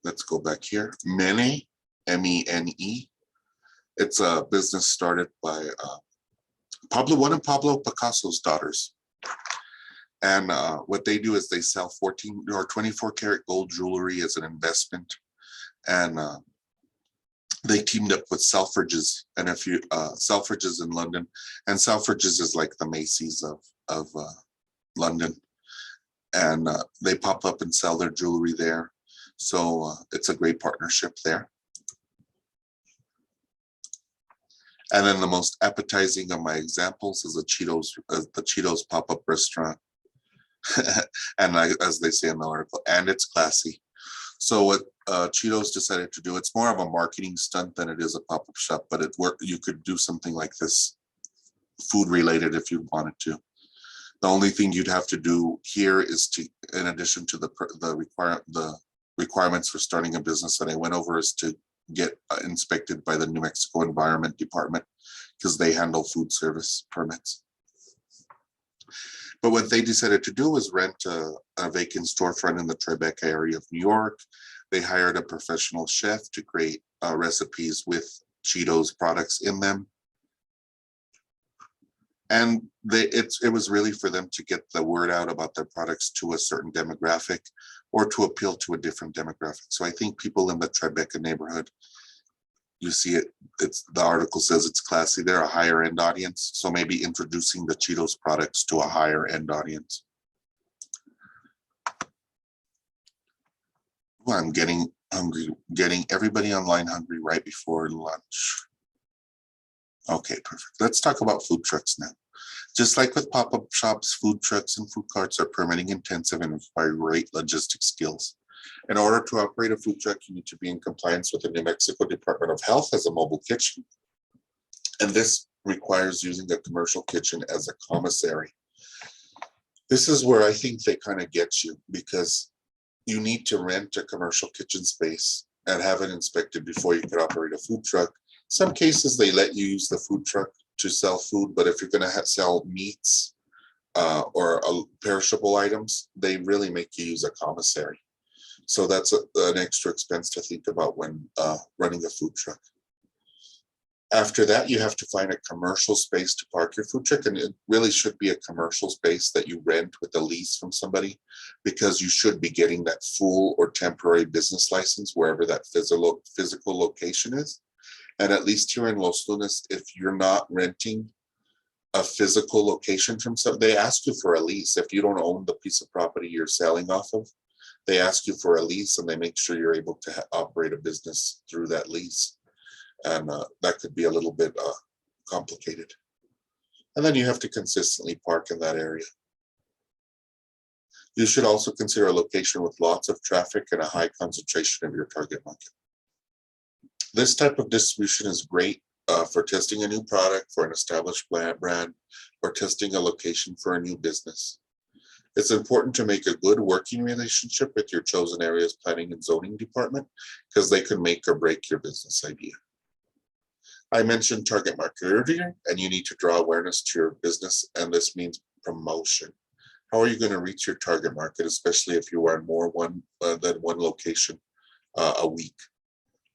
Let's go back here. Mene, M-E-N-E. It's a business started by one of Pablo Picasso's daughters. And what they do is they sell 14 or 24 karat gold jewelry as an investment. And they teamed up with Selfridges and a few Selfridges in London. And Selfridges is like the Macy's of London. And they pop up and sell their jewelry there. So it's a great partnership there. And then the most appetizing of my examples is the Cheetos pop-up restaurant. And as they say in the article, and it's classy. So what Cheetos decided to do, it's more of a marketing stunt than it is a pop-up shop, but you could do something like this, food related, if you wanted to. The only thing you'd have to do here is to, in addition to the requirements for starting a business that I went over, is to get inspected by the New Mexico Environment Department, because they handle food service permits. But what they decided to do was rent a vacant storefront in the Tribeca area of New York. They hired a professional chef to create recipes with Cheetos products in them. And it was really for them to get the word out about their products to a certain demographic, or to appeal to a different demographic. So I think people in the Tribeca neighborhood, you see it, the article says it's classy. They're a higher end audience. So maybe introducing the Cheetos products to a higher end audience. Well, I'm getting hungry, getting everybody online hungry right before lunch. Okay, perfect. Let's talk about food trucks now. Just like with pop-up shops, food trucks and food carts are permitting intensive and require great logistic skills. In order to operate a food truck, you need to be in compliance with the New Mexico Department of Health as a mobile kitchen. And this requires using a commercial kitchen as a commissary. This is where I think they kind of get you, because you need to rent a commercial kitchen space and have it inspected before you can operate a food truck. Some cases they let you use the food truck to sell food, but if you're going to sell meats or perishable items, they really make you use a commissary. So that's an extra expense to think about when running a food truck. After that, you have to find a commercial space to park your food truck, and it really should be a commercial space that you rent with a lease from somebody, because you should be getting that full or temporary business license wherever that physical location is. And at least here in Los Lunas, if you're not renting a physical location from somebody, they ask you for a lease. If you don't own the piece of property you're selling off of, they ask you for a lease, and they make sure you're able to operate a business through that lease. And that could be a little bit complicated. And then you have to consistently park in that area. You should also consider a location with lots of traffic and a high concentration of your target market. This type of distribution is great for testing a new product for an established brand, or testing a location for a new business. It's important to make a good working relationship with your chosen area's planning and zoning department, because they can make or break your business idea. I mentioned target market earlier, and you need to draw awareness to your business, and this means promotion. How are you going to reach your target market, especially if you are in more than one location a week?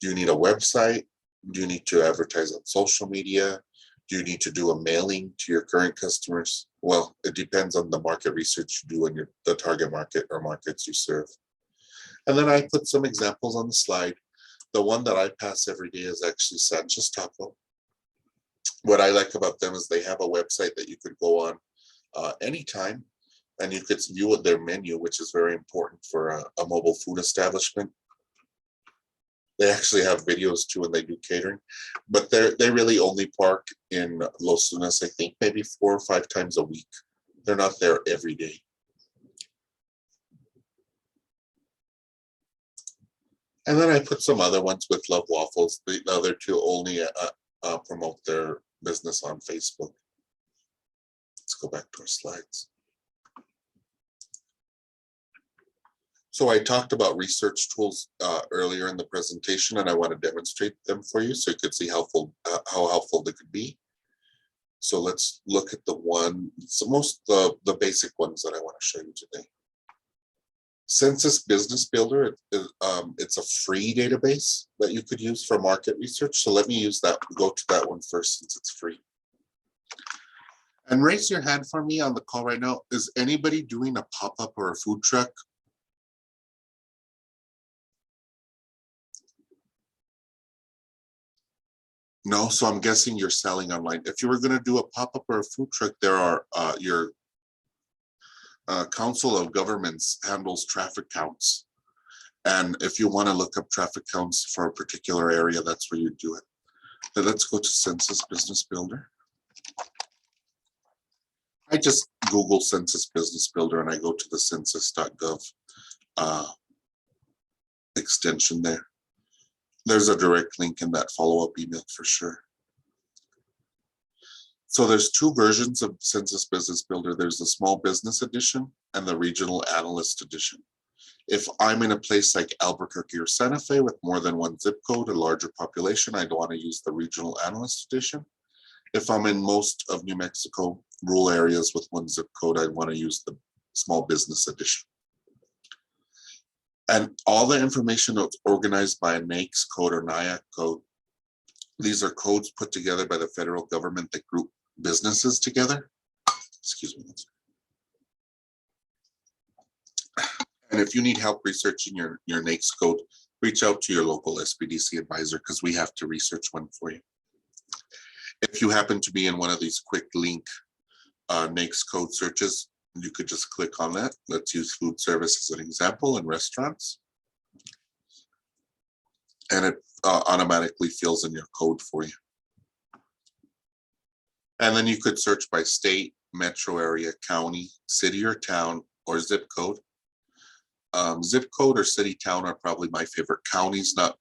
Do you need a website? Do you need to advertise on social media? Do you need to do a mailing to your current customers? Well, it depends on the market research you do in the target market or markets you serve. And then I put some examples on the slide. The one that I pass every day is actually Sanchez Taco. What I like about them is they have a website that you could go on anytime, and you could view their menu, which is very important for a mobile food establishment. They actually have videos too, and they do catering, but they really only park in Los Lunas, I think maybe 4 or 5 times a week. They're not there every day. And then I put some other ones with Love Waffles. The other two only promote their business on Facebook. Let's go back to our slides. So I talked about research tools earlier in the presentation, and I want to demonstrate them for you so you could see how helpful they could be. So let's look at the basic ones that I want to show you today. Census Business Builder, it's a free database that you could use for market research. So let me go to that one first since it's free. And raise your hand for me on the call right now. Is anybody doing a pop-up or a food truck? No, so I'm guessing you're selling online. If you were going to do a pop-up or a food truck, there are your Council of Governments handles traffic counts. And if you want to look up traffic counts for a particular area, that's where you do it. But let's go to Census Business Builder. I just Google Census Business Builder and I go to the census.gov extension there. There's a direct link in that follow-up email for sure. So there's two versions of Census Business Builder. There's the Small Business Edition and the Regional Analyst Edition. If I'm in a place like Albuquerque or Santa Fe with more than one zip code, a larger population, I'd want to use the Regional Analyst Edition. If I'm in most of New Mexico, rural areas with one zip code, I'd want to use the Small Business Edition. And all the information is organized by a NAICS code or NIAC code. These are codes put together by the federal government that group businesses together. Excuse me. And if you need help researching your NAICS code, reach out to your local SBDC advisor because we have to research one for you. If you happen to be in one of these quick link NAICS code searches, you could just click on that. Let's use food service as an example in restaurants. And it automatically fills in your code for you. And then you could search by state, metro area, county, city or town, or zip code. Zip code or city town are probably my favorite. County's not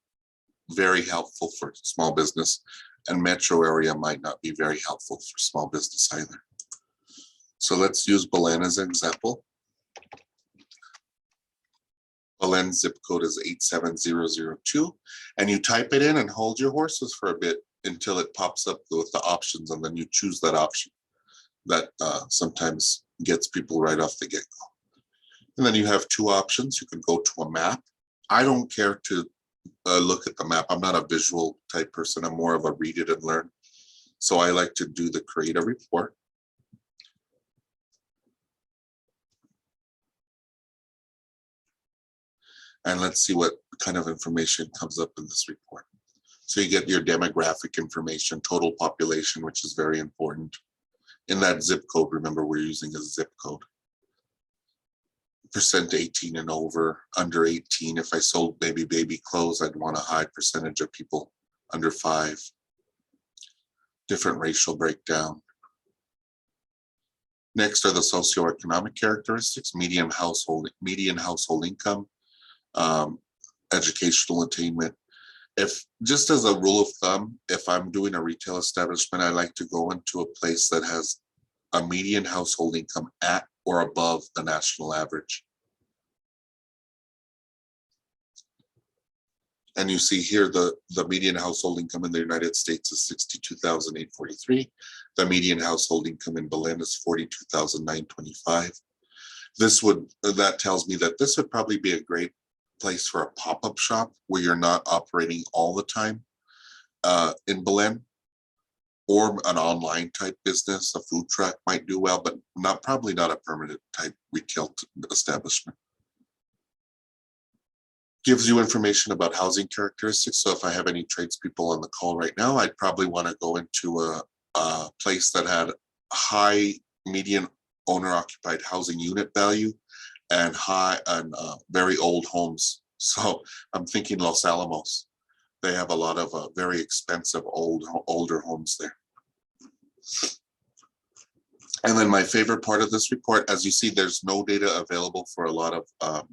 very helpful for small business, and metro area might not be very helpful for small business either. So let's use Belen as an example. Belen zip code is 87002, and you type it in and hold your horses for a bit until it pops up with the options, and then you choose that option. That sometimes gets people right off the get-go. And then you have two options. You can go to a map. I don't care to look at the map. I'm not a visual type person. I'm more of a read it and learn. So I like to do the create a report. And let's see what kind of information comes up in this report. So you get your demographic information, total population, which is very important. In that zip code, remember we're using a zip code. Percent 18 and over, under 18. If I sold baby clothes, I'd want a high percentage of people under 5. Different racial breakdown. Next are the socioeconomic characteristics, median household income, educational attainment. If just as a rule of thumb, if I'm doing a retail establishment, I like to go into a place that has a median household income at or above the national average. And you see here the median household income in the United States is $62,843. The median household income in Belen is $42,925. That tells me that this would probably be a great place for a pop-up shop where you're not operating all the time in Belen, or an online type business. A food truck might do well, but probably not a permanent type retail establishment. Gives you information about housing characteristics. So if I have any tradespeople on the call right now, I'd probably want to go into a place that had high median owner-occupied housing unit value and very old homes. So I'm thinking Los Alamos. They have a lot of very expensive older homes there. And then my favorite part of this report, as you see, there's no data available for a lot of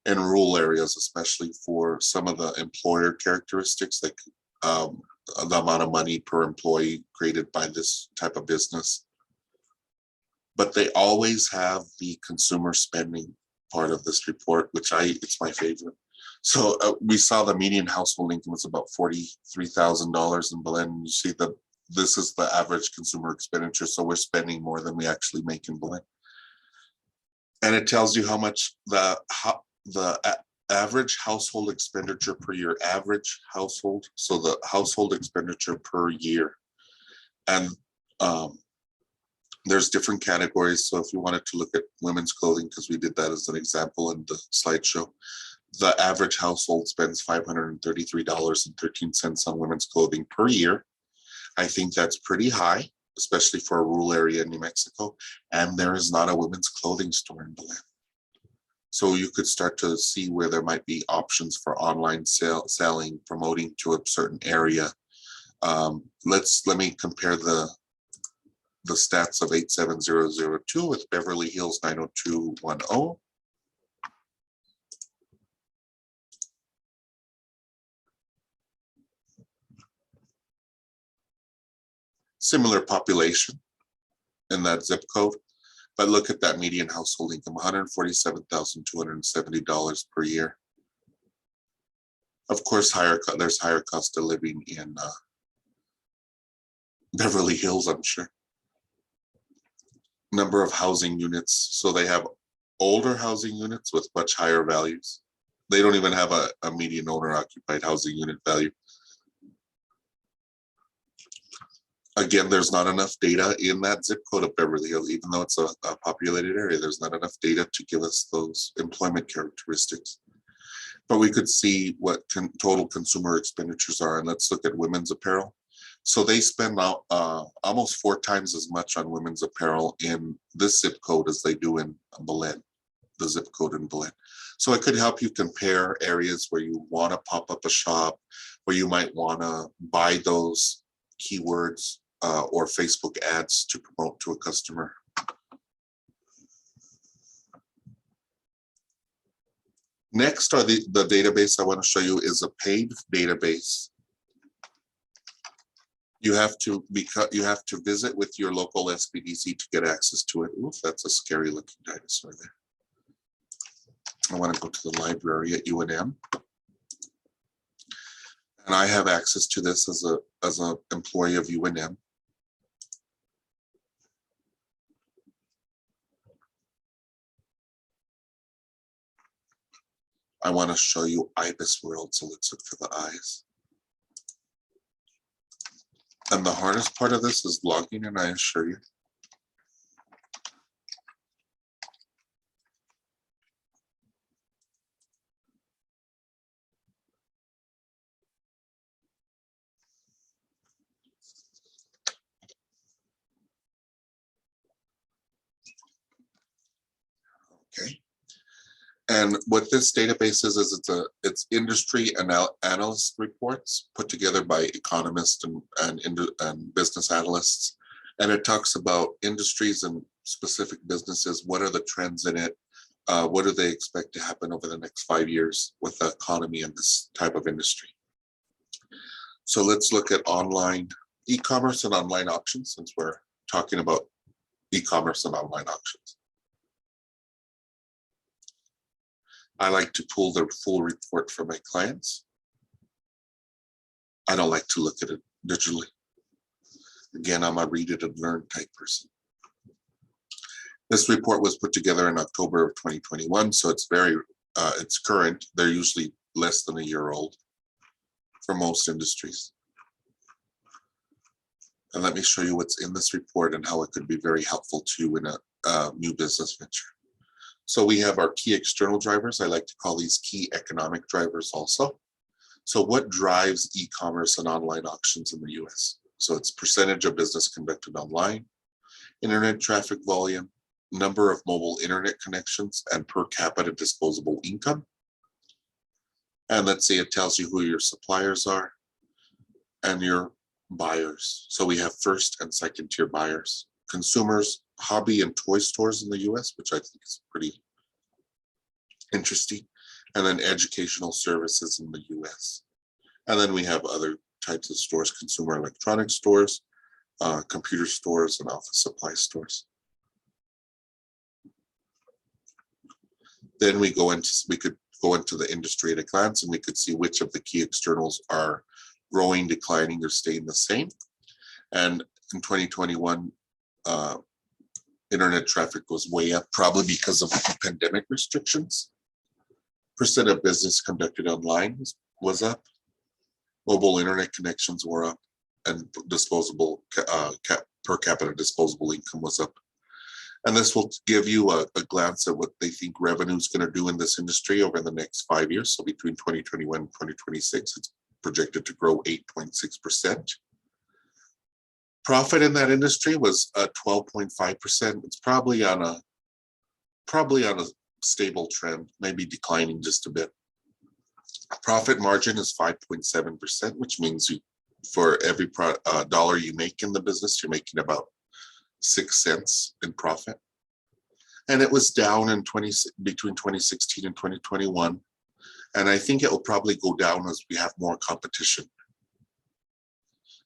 in rural areas, especially for some of the employer characteristics, like the amount of money per employee created by this type of business. But they always have the consumer spending part of this report, which it's my favorite. So we saw the median household income was about $43,000 in Belen. You see this is the average consumer expenditure. So we're spending more than we actually make in Belen. And it tells you how much the average household expenditure per year, average household. So the household expenditure per year. And there's different categories. So if you wanted to look at women's clothing, because we did that as an example in the slideshow, the average household spends $533.13 on women's clothing per year. I think that's pretty high, especially for a rural area in New Mexico. And there is not a women's clothing store in Belen. So you could start to see where there might be options for online selling, promoting to a certain area. Let me compare the stats of 87002 with Beverly Hills 90210. Similar population in that zip code, but look at that median household income, $147,270 per year. Of course, there's higher cost of living in Beverly Hills, I'm sure. Number of housing units. So they have older housing units with much higher values. They don't even have a median owner occupied housing unit value. Again, there's not enough data in that zip code of Beverly Hills, even though it's a populated area. There's not enough data to give us those employment characteristics. But we could see what total consumer expenditures are. And let's look at women's apparel. So they spend almost 4 times as much on women's apparel in this zip code as they do in Belen, the zip code in Belen. So it could help you compare areas where you want to pop up a shop, where you might want to buy those keywords or Facebook ads to promote to a customer. Next are the database I want to show you is a paid database. You have to visit with your local SBDC to get access to it. Oof, that's a scary looking dinosaur there. I want to go to the library at UNM. And I have access to this as an employee of UNM. I want to show you IBIS World, so let's look for the eyes. And the hardest part of this is logging in, I assure you. Okay. And what this database is it's industry analyst reports put together by economists and business analysts. And it talks about industries and specific businesses. What are the trends in it? What do they expect to happen over the next 5 years with the economy and this type of industry? So let's look at online e-commerce and online auctions, since we're talking about e-commerce and online auctions. I like to pull the full report for my clients. I don't like to look at it digitally. Again, I'm a read it and learn type person. This report was put together in October of 2021, so it's it's current. They're usually less than a year old for most industries. And let me show you what's in this report and how it could be very helpful to you in a new business venture. So we have our key external drivers. I like to call these key economic drivers also. So what drives e-commerce and online auctions in the US? So it's percentage of business conducted online, internet traffic volume, number of mobile internet connections, and per capita disposable income. And let's say it tells you who your suppliers are and your buyers. So we have first and second tier buyers, consumers, hobby and toy stores in the US, which I think is pretty interesting, and then educational services in the US. And then we have other types of stores, consumer electronics stores, computer stores, and office supply stores. Then we could go into the industry at a glance, and we could see which of the key externals are growing, declining, or staying the same. And in 2021, internet traffic was way up, probably because of pandemic restrictions. Percent of business conducted online was up. Mobile internet connections were up, and disposable per capita disposable income was up. And this will give you a glance at what they think revenue is going to do in this industry over the next 5 years. So between 2021 and 2026, it's projected to grow 8.6%. Profit in that industry was 12.5%. It's probably on a stable trend, maybe declining just a bit. Profit margin is 5.7%, which means for every dollar you make in the business, you're making about 6 cents in profit. And it was down in between 2016 and 2021. And I think it will probably go down as we have more competition.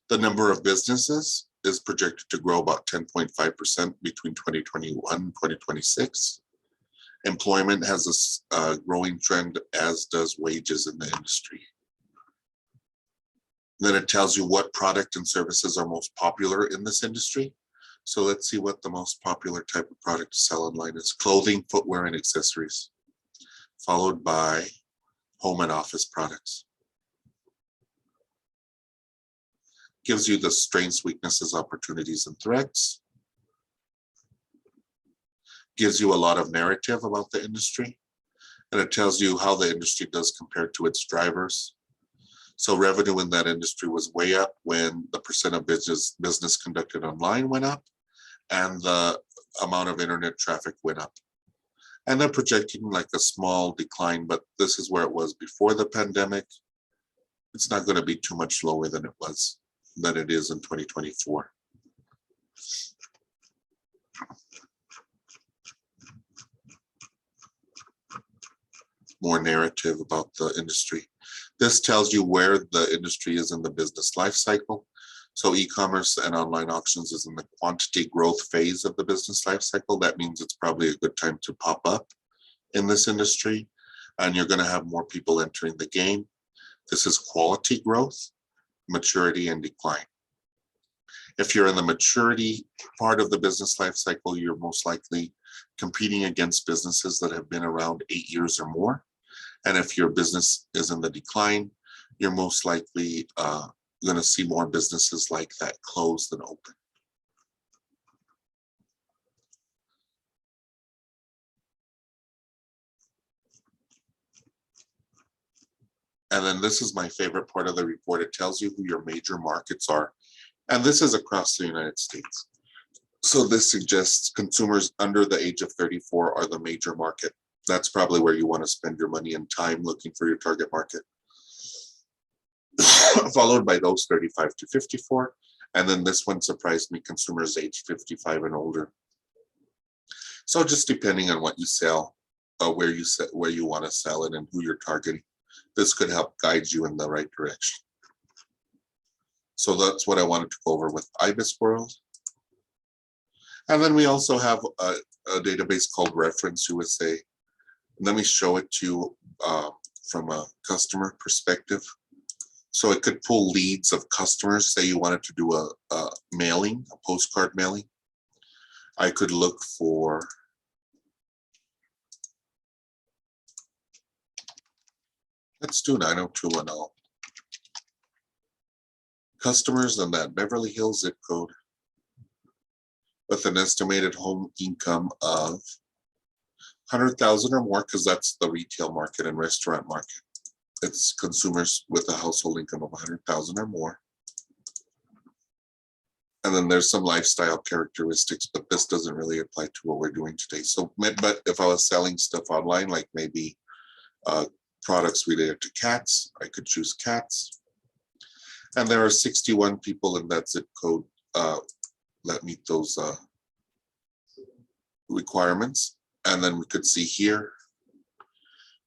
The number of businesses is projected to grow about 10.5% between 2021 and 2026. Employment has a growing trend, as does wages in the industry. Then it tells you what product and services are most popular in this industry. So let's see what the most popular type of product to sell online is. Clothing, footwear, and accessories, followed by home and office products. Gives you the strengths, weaknesses, opportunities, and threats. Gives you a lot of narrative about the industry. And it tells you how the industry does compared to its drivers. So revenue in that industry was way up when the percent of business conducted online went up and the amount of internet traffic went up. And they're projecting like a small decline, but this is where it was before the pandemic. It's not going to be too much lower than it is in 2024. More narrative about the industry. This tells you where the industry is in the business life cycle. So e-commerce and online auctions is in the quantity growth phase of the business life cycle. That means it's probably a good time to pop up in this industry, and you're going to have more people entering the game. This is quality growth, maturity, and decline. If you're in the maturity part of the business life cycle, you're most likely competing against businesses that have been around 8 years or more. And if your business is in the decline, you're most likely going to see more businesses like that close than open. And then this is my favorite part of the report. It tells you who your major markets are. And this is across the United States. So this suggests consumers under the age of 34 are the major market. That's probably where you want to spend your money and time looking for your target market. Followed by those 35 to 54. And then this one surprised me, consumers age 55 and older. So just depending on what you sell, where you want to sell it and who you're targeting, this could help guide you in the right direction. So that's what I wanted to go over with IBIS World. And then we also have a database called Reference USA. Let me show it to you from a customer perspective. So it could pull leads of customers. Say you wanted to do a mailing, a postcard mailing. I could look for let's do 90210. Customers in that Beverly Hills zip code with an estimated home income of 100,000 or more, because that's the retail market and restaurant market. It's consumers with a household income of 100,000 or more. And then there's some lifestyle characteristics, but this doesn't really apply to what we're doing today. So, but if I was selling stuff online, like maybe products related to cats, I could choose cats. And there are 61 people in that zip code that meet those requirements. And then we could see here,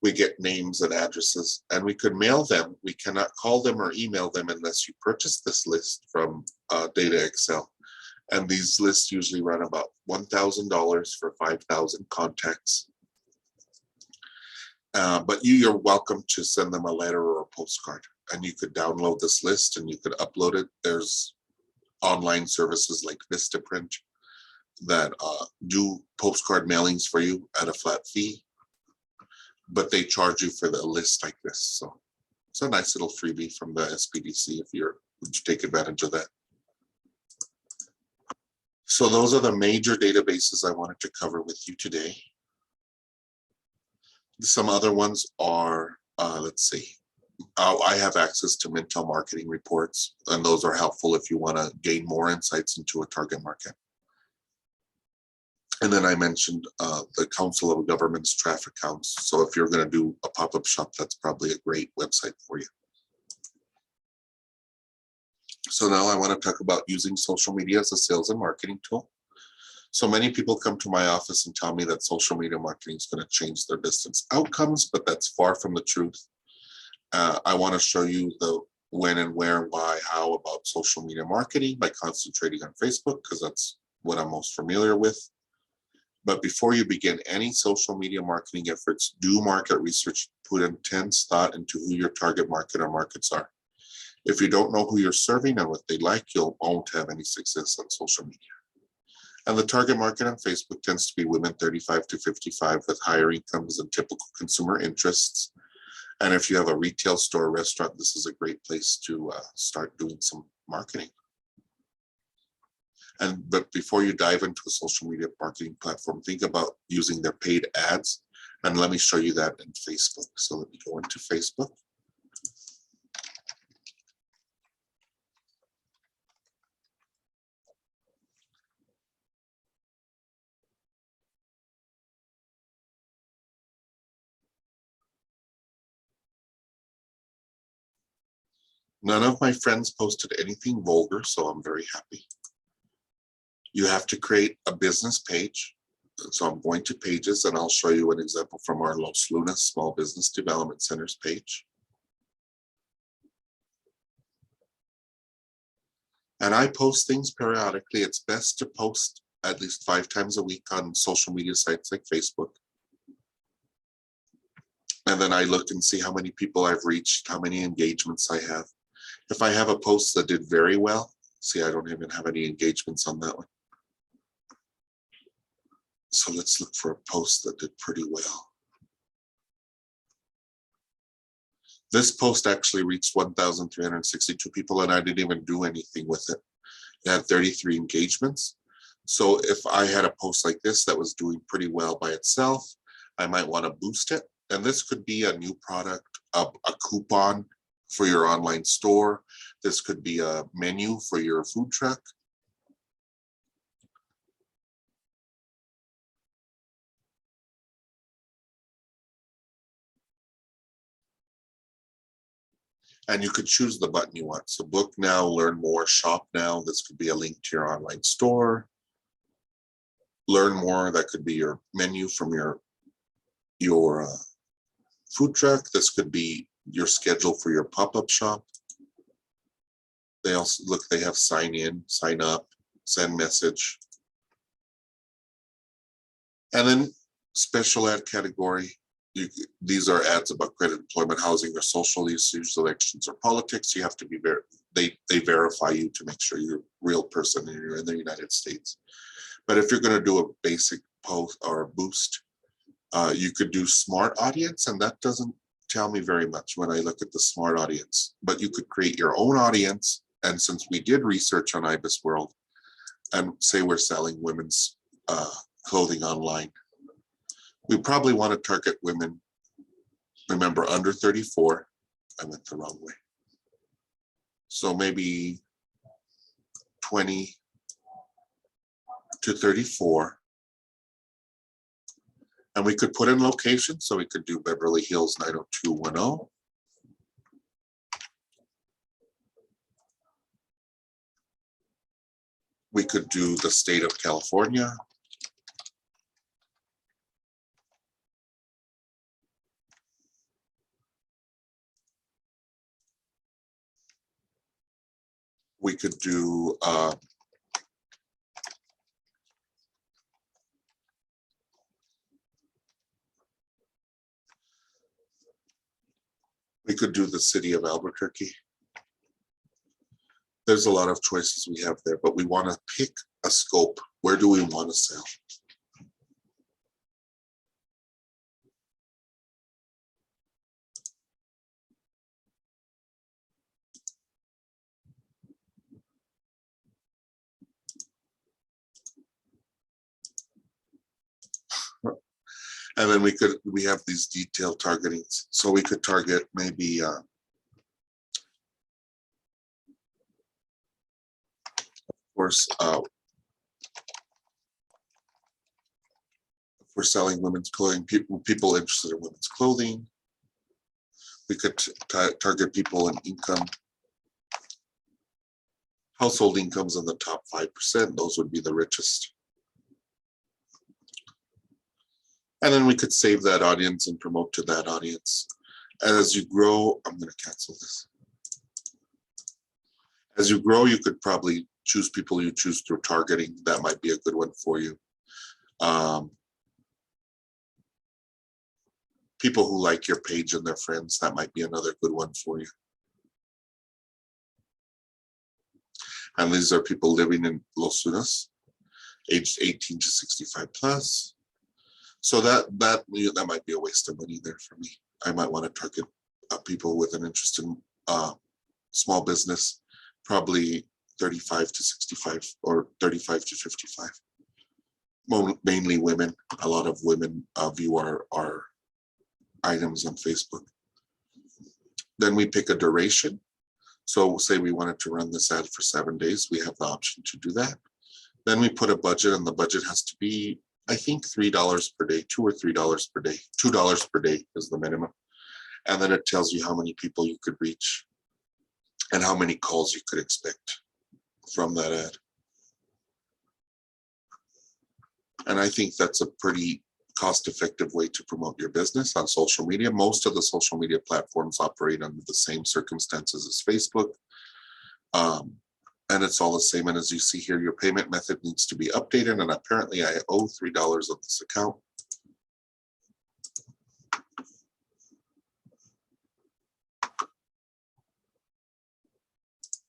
we get names and addresses, and we could mail them. We cannot call them or email them unless you purchase this list from Data Excel. And these lists usually run about $1,000 for 5,000 contacts. But you're welcome to send them a letter or a postcard, and you could download this list and you could upload it. There's online services like Vistaprint that do postcard mailings for you at a flat fee, but they charge you for the list like this. So it's a nice little freebie from the SPDC if you take advantage of that. So those are the major databases I wanted to cover with you today. Some other ones are, let's see, I have access to Mintel marketing reports, and those are helpful if you want to gain more insights into a target market. And then I mentioned the Council of Governments traffic counts. So if you're going to do a pop-up shop, that's probably a great website for you. So now I want to talk about using social media as a sales and marketing tool. So many people come to my office and tell me that social media marketing is going to change their business outcomes, but that's far from the truth. I want to show you the when and where and why, how about social media marketing by concentrating on Facebook, because that's what I'm most familiar with. But before you begin any social media marketing efforts, do market research, put intense thought into who your target market or markets are. If you don't know who you're serving and what they like, you won't have any success on social media. And the target market on Facebook tends to be women 35 to 55 with higher incomes and typical consumer interests. And if you have a retail store or restaurant, this is a great place to start doing some marketing. But before you dive into a social media marketing platform, think about using their paid ads. And let me show you that in Facebook. So let me go into Facebook. None of my friends posted anything vulgar, so I'm very happy. You have to create a business page. So I'm going to pages, and I'll show you an example from our Los Lunas Small Business Development Center's page. And I post things periodically. It's best to post at least 5 times a week on social media sites like Facebook. And then I look and see how many people I've reached, how many engagements I have. If I have a post that did very well, see, I don't even have any engagements on that one. So let's look for a post that did pretty well. This post actually reached 1,362 people, and I didn't even do anything with it. It had 33 engagements. So if I had a post like this that was doing pretty well by itself, I might want to boost it. And this could be a new product, a coupon for your online store. This could be a menu for your food truck. And you could choose the button you want. So book now, learn more, shop now. This could be a link to your online store. Learn more, that could be your menu from your food truck. This could be your schedule for your pop-up shop. They also they have sign in, sign up, send message. And then special ad category. These are ads about credit, employment, housing, or social issues, elections, or politics. You have to be they verify you to make sure you're a real person and you're in the United States. But if you're going to do a basic post or a boost, you could do smart audience, and that doesn't tell me very much when I look at the smart audience. But you could create your own audience, and since we did research on Ibis World, and say we're selling women's clothing online, we probably want to target women, remember, under 34. I went the wrong way. So maybe 20 to 34. And we could put in location, so we could do Beverly Hills 90210. We could do the state of California. We could do We could do the city of Albuquerque. There's a lot of choices we have there, but we want to pick a scope. Where do we want to sell? And then we have these detailed targetings. So we could target maybe of course, if we're selling women's clothing, people interested in women's clothing. We could target people in income, household incomes in the top 5%. Those would be the richest. And then we could save that audience and promote to that audience. As you grow, I'm going to cancel this. As you grow, you could probably choose people you choose through targeting. That might be a good one for you. People who like your page and their friends, that might be another good one for you. And these are people living in Los Lunas, aged 18 to 65 plus. So that might be a waste of money there for me. I might want to target people with an interest in small business, probably 35 to 65 or 35 to 55. Mainly women. A lot of women view our items on Facebook. Then we pick a duration. So say we wanted to run this ad for 7 days, we have the option to do that. Then we put a budget, and the budget has to be, I think, $3 per day, $2 or $3 per day. $2 per day is the minimum. And then it tells you how many people you could reach and how many calls you could expect from that ad. And I think that's a pretty cost-effective way to promote your business on social media. Most of the social media platforms operate under the same circumstances as Facebook. And it's all the same. And as you see here, your payment method needs to be updated. And apparently I owe $3 of this account.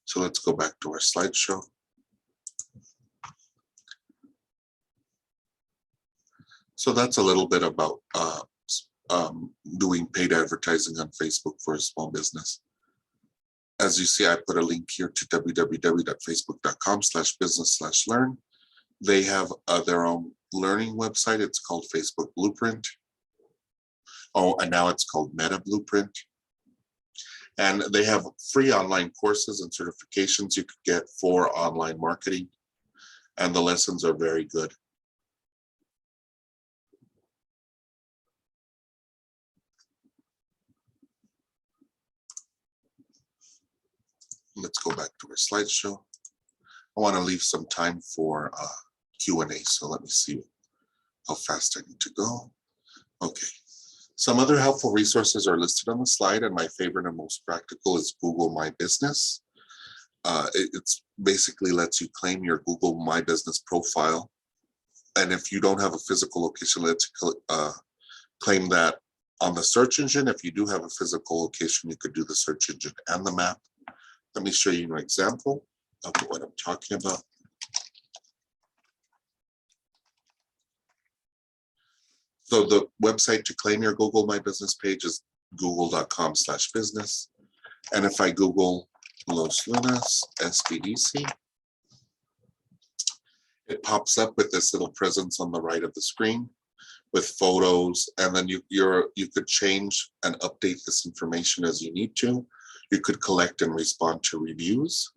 So let's go back to our slideshow. So that's a little bit about doing paid advertising on Facebook for a small business. As you see, I put a link here to www.facebook.com/business/learn. They have their own learning website. It's called Facebook Blueprint. Oh, and now it's called Meta Blueprint. And they have free online courses and certifications you could get for online marketing. And the lessons are very good. Let's go back to our slideshow. I want to leave some time for Q&A. So let me see how fast I need to go. Okay. Some other helpful resources are listed on the slide, and my favorite and most practical is Google My Business. It's basically lets you claim your Google My Business profile. And if you don't have a physical location, let's claim that on the search engine. If you do have a physical location, you could do the search engine and the map. Let me show you an example of what I'm talking about. So the website to claim your Google My Business page is google.com/business. And if I Google Los Lunas SBDC, it pops up with this little presence on the right of the screen with photos. And then you could change and update this information as you need to. You could collect and respond to reviews.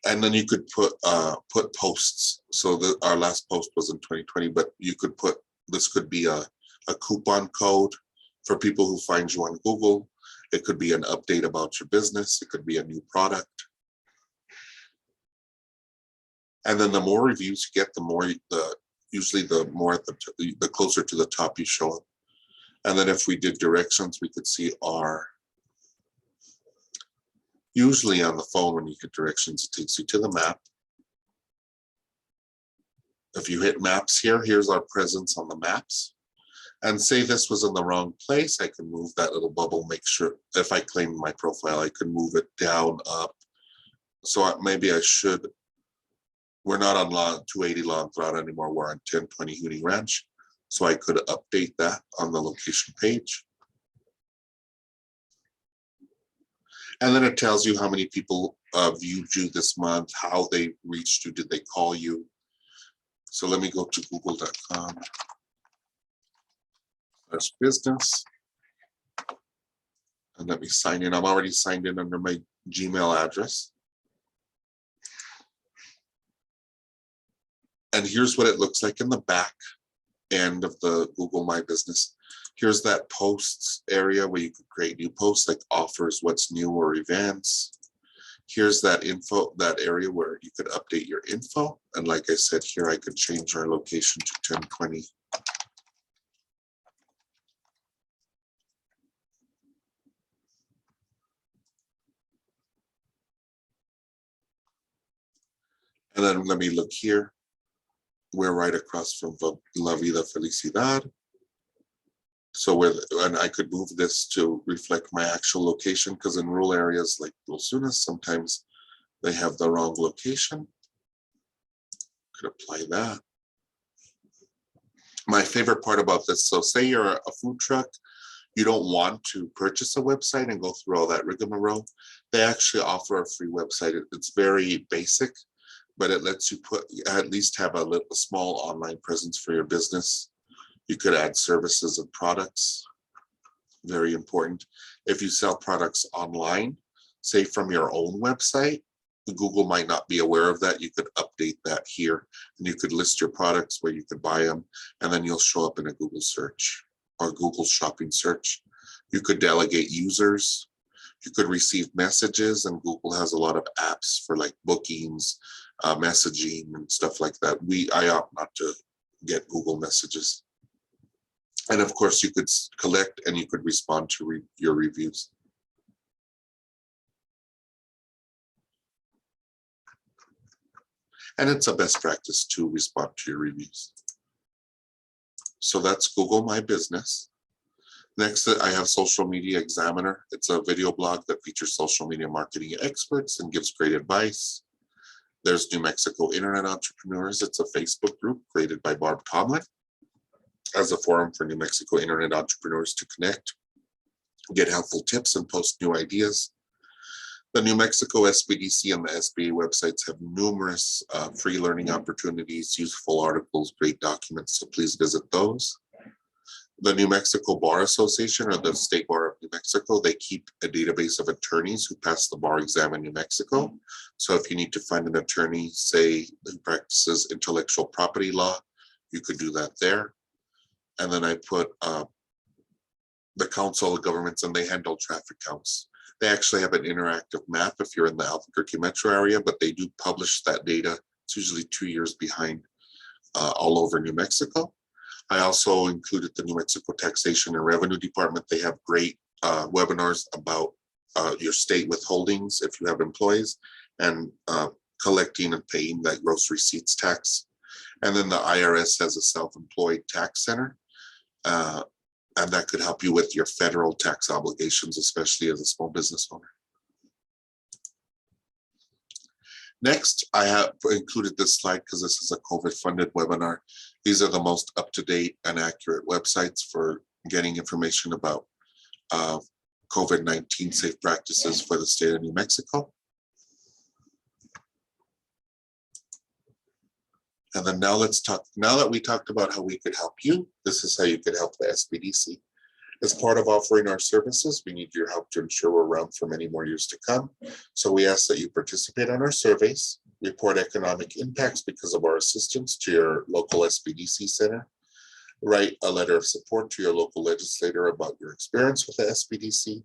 And then you could put posts. So our last post was in 2020, but you could put, this could be a coupon code for people who find you on Google. It could be an update about your business. It could be a new product. And then the more reviews you get, usually the more the closer to the top you show up. And then if we did directions, we could see usually on the phone, when you hit directions, it takes you to the map. If you hit maps here, here's our presence on the maps. And say this was in the wrong place, I can move that little bubble, make sure if I claim my profile, I can move it down, up. So maybe I should, we're not on 280 Long Route anymore, we're on 1020 Hoonie Ranch. So I could update that on the location page. And then it tells you how many people viewed you this month, how they reached you, did they call you? So let me go to google.com/business. And let me sign in. I'm already signed in under my Gmail address. And here's what it looks like in the back end of the Google My Business. Here's that posts area where you could create new posts like offers, what's new, or events. Here's that info, that area where you could update your info. And like I said, here I could change our location to 1020. And then let me look here. We're right across from La Vida Felicidad. So and I could move this to reflect my actual location, because in rural areas like Los Lunas, sometimes they have the wrong location. Could apply that. My favorite part about this, so say you're a food truck, you don't want to purchase a website and go through all that rigmarole. They actually offer a free website. It's very basic, but it lets you at least have a small online presence for your business. You could add services and products. Very important. If you sell products online, say from your own website, Google might not be aware of that. You could update that here, and you could list your products where you could buy them, and then you'll show up in a Google search or Google shopping search. You could delegate users. You could receive messages, and Google has a lot of apps for like bookings, messaging, and stuff like that. I opt not to get Google messages. And of course, you could collect and you could respond to your reviews. And it's a best practice to respond to your reviews. So that's Google My Business. Next, I have Social Media Examiner. It's a video blog that features social media marketing experts and gives great advice. There's New Mexico Internet Entrepreneurs. It's a Facebook group created by Barb Tomlin as a forum for New Mexico Internet entrepreneurs to connect, get helpful tips, and post new ideas. The New Mexico SBDC and the SBA websites have numerous free learning opportunities, useful articles, great documents, so please visit those. The New Mexico Bar Association, or the State Bar of New Mexico, they keep a database of attorneys who pass the bar exam in New Mexico. So if you need to find an attorney, say, who practices intellectual property law, you could do that there. And then I put the Council of Governments, and they handle traffic counts. They actually have an interactive map if you're in the Albuquerque metro area, but they do publish that data. It's usually 2 years behind all over New Mexico. I also included the New Mexico Taxation and Revenue Department. They have great webinars about your state withholdings if you have employees, and collecting and paying that gross receipts tax. And then the IRS has a self-employed tax center. And that could help you with your federal tax obligations, especially as a small business owner. Next, I have included this slide because this is a COVID-funded webinar. These are the most up-to-date and accurate websites for getting information about COVID-19 safe practices for the state of New Mexico. And then now let's talk, now that we talked about how we could help you, this is how you could help the SBDC. As part of offering our services, we need your help to ensure we're around for many more years to come. So we ask that you participate on our surveys, report economic impacts because of our assistance to your local SBDC center, write a letter of support to your local legislator about your experience with the SBDC.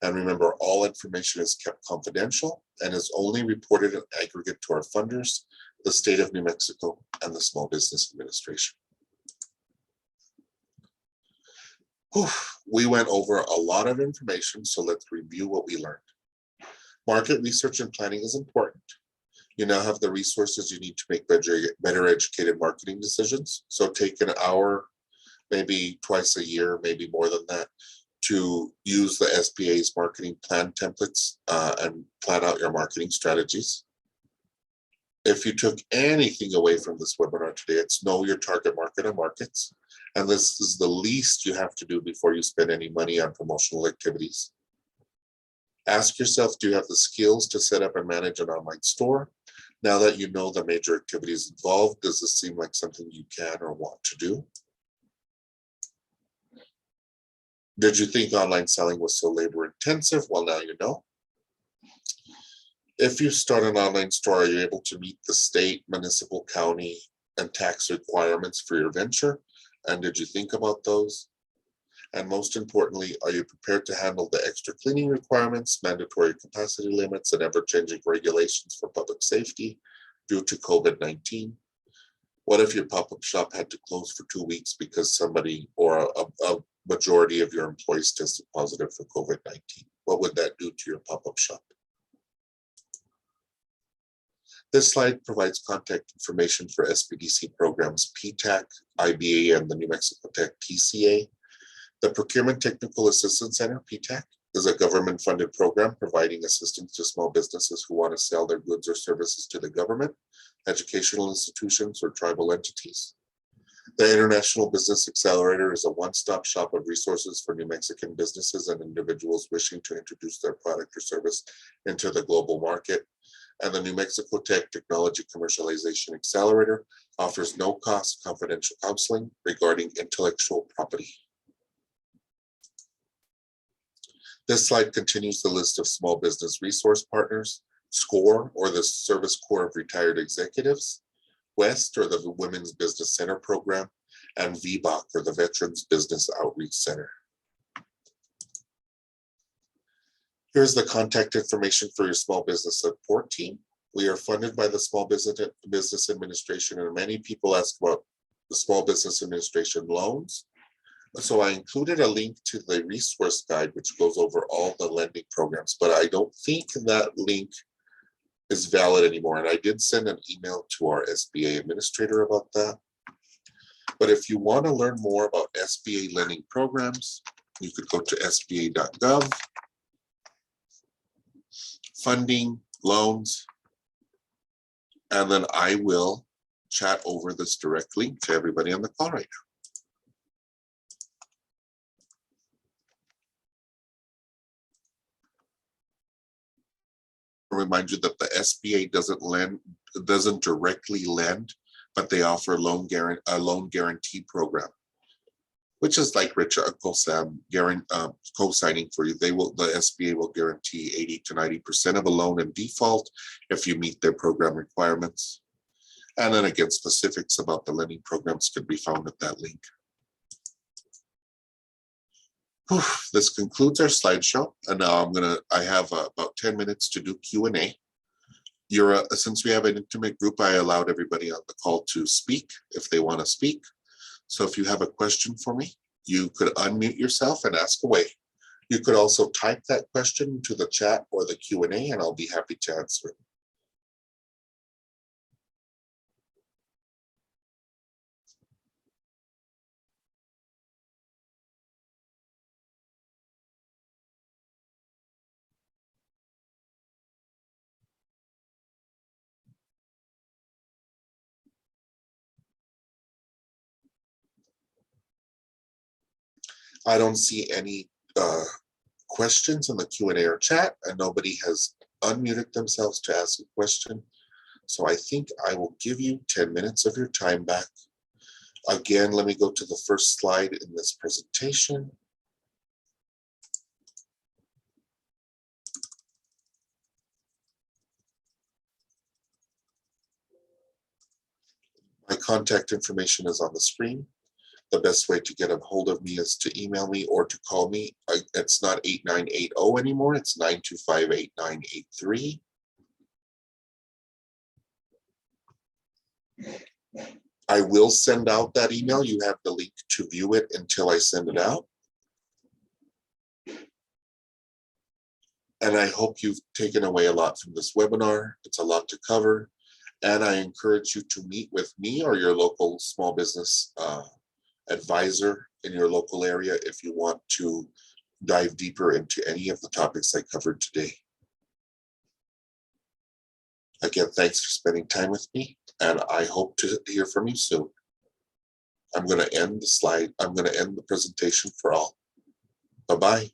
And remember, all information is kept confidential and is only reported in aggregate to our funders, the state of New Mexico, and the Small Business Administration. Whew, we went over a lot of information, so let's review what we learned. Market research and planning is important. You now have the resources you need to make better educated marketing decisions. So take an hour maybe twice a year, maybe more than that, to use the SBA's marketing plan templates and plan out your marketing strategies. If you took anything away from this webinar today, it's know your target market and markets. And this is the least you have to do before you spend any money on promotional activities. Ask yourself, do you have the skills to set up and manage an online store? Now that you know the major activities involved, does this seem like something you can or want to do? Did you think online selling was so labor intensive? Well, now you know. If you start an online store, are you able to meet the state, municipal, county, and tax requirements for your venture? And did you think about those? And most importantly, are you prepared to handle the extra cleaning requirements, mandatory capacity limits, and ever-changing regulations for public safety due to COVID-19? What if your pop-up shop had to close for 2 weeks because somebody or a majority of your employees tested positive for COVID-19? What would that do to your pop-up shop? This slide provides contact information for SBDC programs PTAC, IBA, and the New Mexico Tech TCA. The Procurement Technical Assistance Center, PTAC, is a government-funded program providing assistance to small businesses who want to sell their goods or services to the government, educational institutions, or tribal entities. The International Business Accelerator is a one-stop shop of resources for New Mexican businesses and individuals wishing to introduce their product or service into the global market. And the New Mexico Tech Technology Commercialization Accelerator offers no-cost confidential counseling regarding intellectual property. This slide continues the list of small business resource partners: SCORE, or the Service Corps of Retired Executives; WEST, or the Women's Business Center Program; and VBOC, or the Veterans Business Outreach Center. Here's the contact information for your small business support team. We are funded by the Small Business Administration, and many people ask about the Small Business Administration loans. So I included a link to the resource guide, which goes over all the lending programs, but I don't think that link is valid anymore. And I did send an email to our SBA administrator about that. But if you want to learn more about SBA lending programs, you could go to sba.gov. Funding, loans, and then I will chat over this direct link to everybody on the call right now. I'll remind you that the SBA doesn't directly lend, but they offer a loan guarantee program, which is like Richard Uncle Sam co-signing for you. The SBA will guarantee 80 to 90% of a loan in default if you meet their program requirements. And then again, specifics about the lending programs could be found at that link. This concludes our slideshow, and now I have about 10 minutes to do Q&A. Since we have an intimate group, I allowed everybody on the call to speak if they want to speak. So if you have a question for me, you could unmute yourself and ask away. You could also type that question into the chat or the Q&A, and I'll be happy to answer it. I don't see any questions in the Q&A or chat, and nobody has unmuted themselves to ask a question. So I think I will give you 10 minutes of your time back. Again, let me go to the first slide in this presentation. My contact information is on the screen. The best way to get a hold of me is to email me or to call me. It's not 8980 anymore, it's 925-8983. I will send out that email. You have the link to view it until I send it out. And I hope you've taken away a lot from this webinar. It's a lot to cover. And I encourage you to meet with me or your local small business advisor in your local area if you want to dive deeper into any of the topics I covered today. Again, thanks for spending time with me, and I hope to hear from you soon. I'm going to end the presentation for all. Bye-bye.